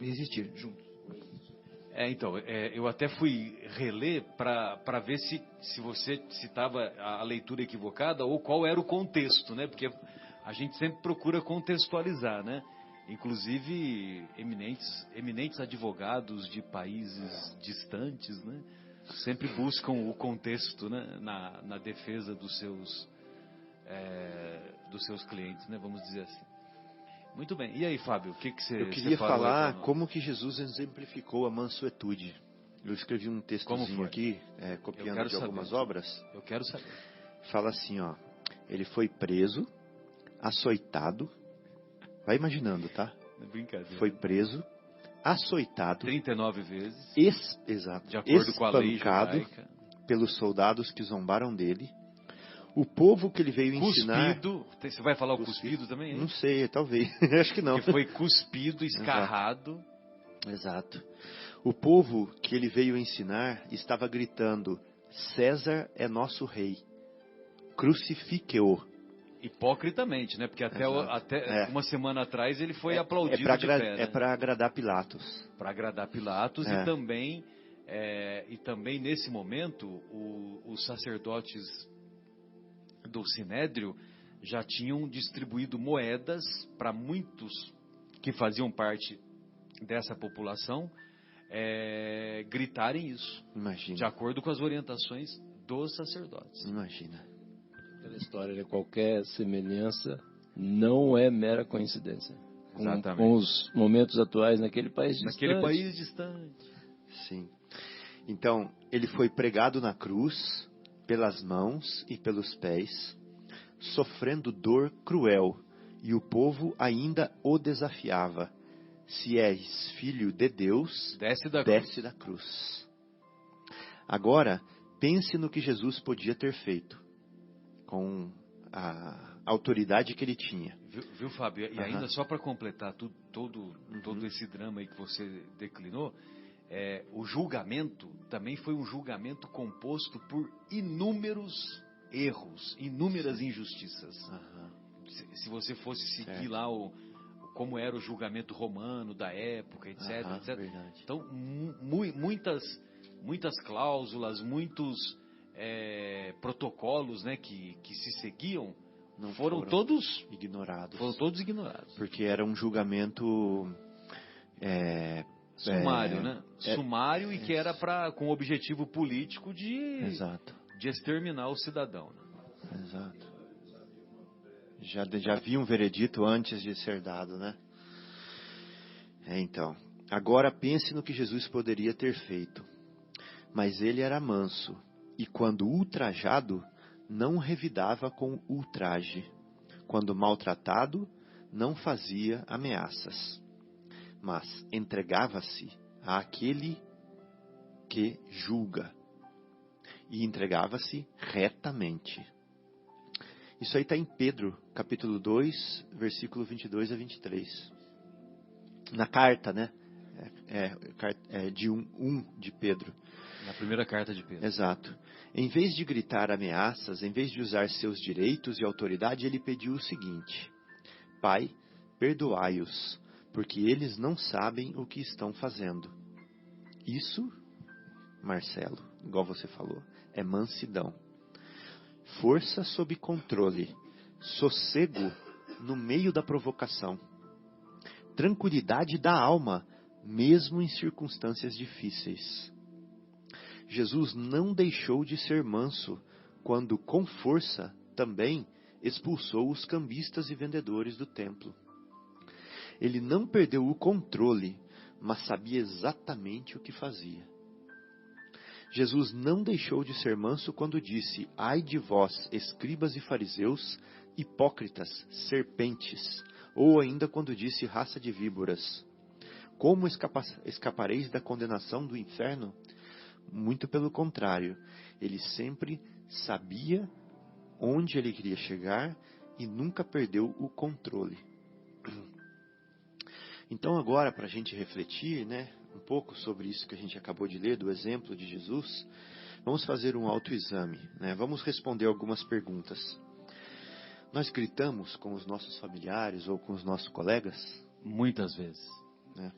existir juntos. Então, eu até fui reler para ver se você citava a leitura equivocada ou qual era o contexto, né? Porque a gente sempre procura contextualizar, né? Inclusive eminentes advogados de países distantes, né? Sempre buscam o contexto, né? na defesa dos seus clientes, né? Vamos dizer assim. Muito bem. E aí, Fábio, o que você... Eu queria falar como que Jesus exemplificou a mansuetude. Eu escrevi um textozinho aqui, copiando de algumas obras. Eu quero saber. Fala assim, ó. Ele foi preso, açoitado. Vai imaginando, tá? É brincadeira. Foi preso, açoitado. 39 vezes. Exato. De acordo com a lei judaica. Pelos soldados que zombaram dele. O povo que ele veio ensinar... Cuspido. Você vai falar o cuspido também? Hein? Não sei, talvez. Acho que não. Que foi cuspido, escarrado. Exato. O povo que ele veio ensinar estava gritando: César é nosso rei. Crucifique-o. Hipocritamente, né? Porque até uma semana atrás ele foi aplaudido de pé, né? É para agradar Pilatos. Para agradar Pilatos e também nesse momento os sacerdotes do Sinédrio já tinham distribuído moedas para muitos que faziam parte dessa população gritarem isso. Imagina. De acordo com as orientações dos sacerdotes. Imagina. Aquela história de qualquer semelhança não é mera coincidência. Com os momentos atuais naquele país distante. Sim. Então, ele foi pregado na cruz, pelas mãos e pelos pés, sofrendo dor cruel, e o povo ainda o desafiava. Se és filho de Deus, desce da cruz. Agora, pense no que Jesus podia ter feito, com a autoridade que ele tinha. Viu, Fábio? E ainda só para completar todo esse drama aí que você declinou, o julgamento também foi um julgamento composto por inúmeros erros, inúmeras injustiças. Se você fosse seguir lá como era o julgamento romano da época, etc. etc. Verdade. Então, muitas cláusulas, muitos protocolos, né, que se seguiam foram todos ignorados. Porque era um julgamento sumário, né? Sumário e que era com o objetivo político de exterminar o cidadão. Né? Exato. Já havia um veredito antes de ser dado, né? Então, agora pense no que Jesus poderia ter feito. Mas ele era manso, e quando ultrajado, não revidava com ultraje. Quando maltratado, não fazia ameaças, mas entregava-se àquele que julga, e entregava-se retamente. Isso aí está em Pedro, capítulo 2, versículo 22 a 23. Na carta, né? De 1 de Pedro. Na primeira carta de Pedro. Exato. Em vez de gritar ameaças, em vez de usar seus direitos e autoridade, ele pediu o seguinte: Pai, perdoai-os, porque eles não sabem o que estão fazendo. Isso, Marcelo, igual você falou, é mansidão. Força sob controle, sossego no meio da provocação, tranquilidade da alma, mesmo em circunstâncias difíceis. Jesus não deixou de ser manso quando, com força, também expulsou os cambistas e vendedores do templo. Ele não perdeu o controle, mas sabia exatamente o que fazia. Jesus não deixou de ser manso quando disse: Ai de vós, escribas e fariseus, hipócritas, serpentes, ou ainda quando disse: raça de víboras. Como escapareis da condenação do inferno? Muito pelo contrário, ele sempre sabia onde ele queria chegar e nunca perdeu o controle. Então agora, para a gente refletir, né, um pouco sobre isso que a gente acabou de ler, do exemplo de Jesus, vamos fazer um autoexame, né? Vamos responder algumas perguntas. Nós gritamos com os nossos familiares ou com os nossos colegas? Muitas vezes. Né?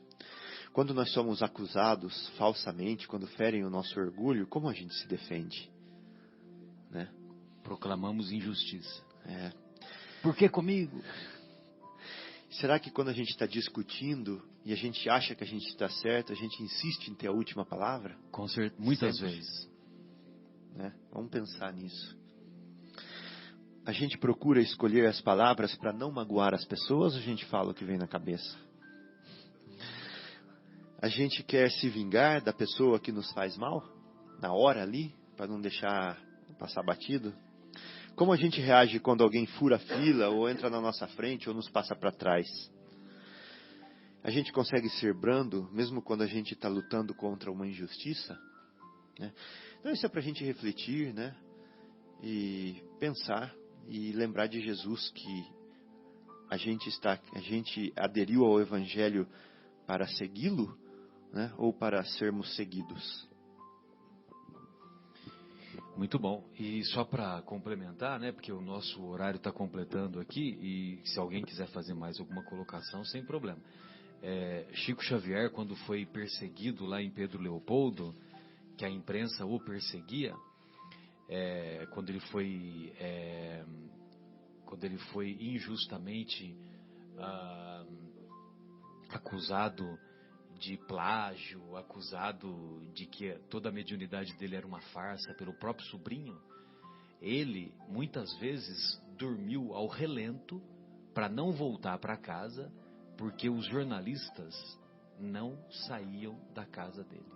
Quando nós somos acusados falsamente, quando ferem o nosso orgulho, como a gente se defende? Né? Proclamamos injustiça. Por que comigo? Será que quando a gente está discutindo e a gente acha que a gente está certo, a gente insiste em ter a última palavra? Muitas vezes. Né? Vamos pensar nisso. A gente procura escolher as palavras para não magoar as pessoas ou a gente fala o que vem na cabeça? A gente quer se vingar da pessoa que nos faz mal? Na hora ali? Para não deixar passar batido? Como a gente reage quando alguém fura a fila, ou entra na nossa frente, ou nos passa para trás? A gente consegue ser brando, mesmo quando a gente está lutando contra uma injustiça? Né? Então isso é para a gente refletir, né? E pensar, e lembrar de Jesus, que a gente aderiu ao Evangelho para segui-lo, né? Ou para sermos seguidos? Muito bom. E só para complementar, né, porque o nosso horário está completando aqui, e se alguém quiser fazer mais alguma colocação, sem problema. Chico Xavier, quando foi perseguido lá em Pedro Leopoldo, que a imprensa o perseguia, quando ele foi injustamente acusado de plágio, acusado de que toda a mediunidade dele era uma farsa pelo próprio sobrinho, ele muitas vezes dormiu ao relento para não voltar para casa, porque os jornalistas não saíam da casa dele.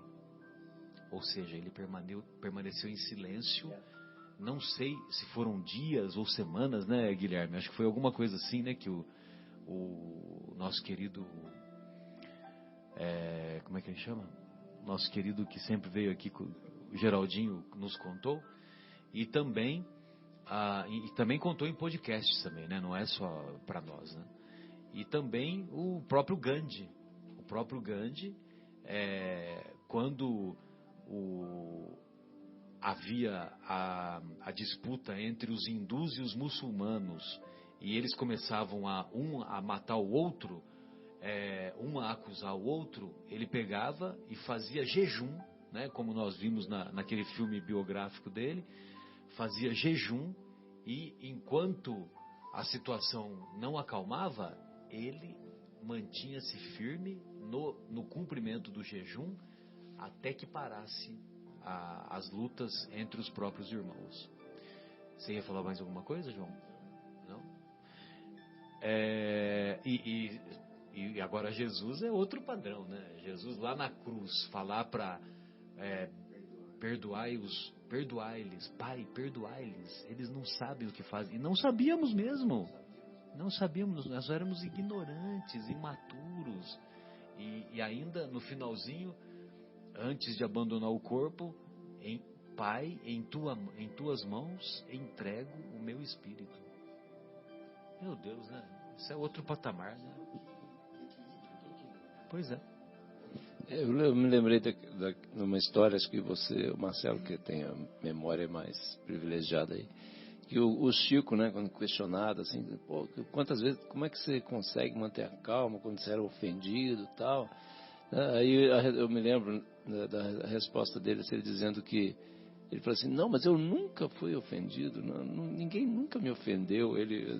Ou seja, ele permaneceu em silêncio. Não sei se foram dias ou semanas, né, Guilherme? Acho que foi alguma coisa assim, né, que o nosso querido... como é que ele chama? Nosso querido que sempre veio aqui, o Geraldinho, nos contou. E também contou em podcasts também, né? Não é só para nós, né? E também o próprio Gandhi. O próprio Gandhi, quando havia a disputa entre os hindus e os muçulmanos, e eles começavam a matar o outro, um a acusar o outro, ele pegava e fazia jejum, né, como nós vimos naquele filme biográfico dele, fazia jejum, e enquanto a situação não acalmava, ele mantinha-se firme no cumprimento do jejum até que parasse as lutas entre os próprios irmãos. Você ia falar mais alguma coisa, João? Não? E agora Jesus é outro padrão, né? Jesus lá na cruz falar para perdoai-lhes, Pai, perdoai-lhes, eles não sabem o que fazem. E não sabíamos mesmo. Não sabíamos, nós éramos ignorantes, imaturos. E ainda no finalzinho, antes de abandonar o corpo, Pai, em tuas mãos entrego o meu espírito. Meu Deus, né? Isso é outro patamar, né? Pois é. Eu me lembrei de uma história, acho que você, o Marcelo, que tem a memória mais privilegiada aí, que o Chico, né, quando questionado, assim, pô, quantas vezes, como é que você consegue manter a calma quando você era ofendido e tal? Aí eu me lembro da resposta dele, ele dizendo que, ele falou assim, não, mas eu nunca fui ofendido, ninguém nunca me ofendeu. Ele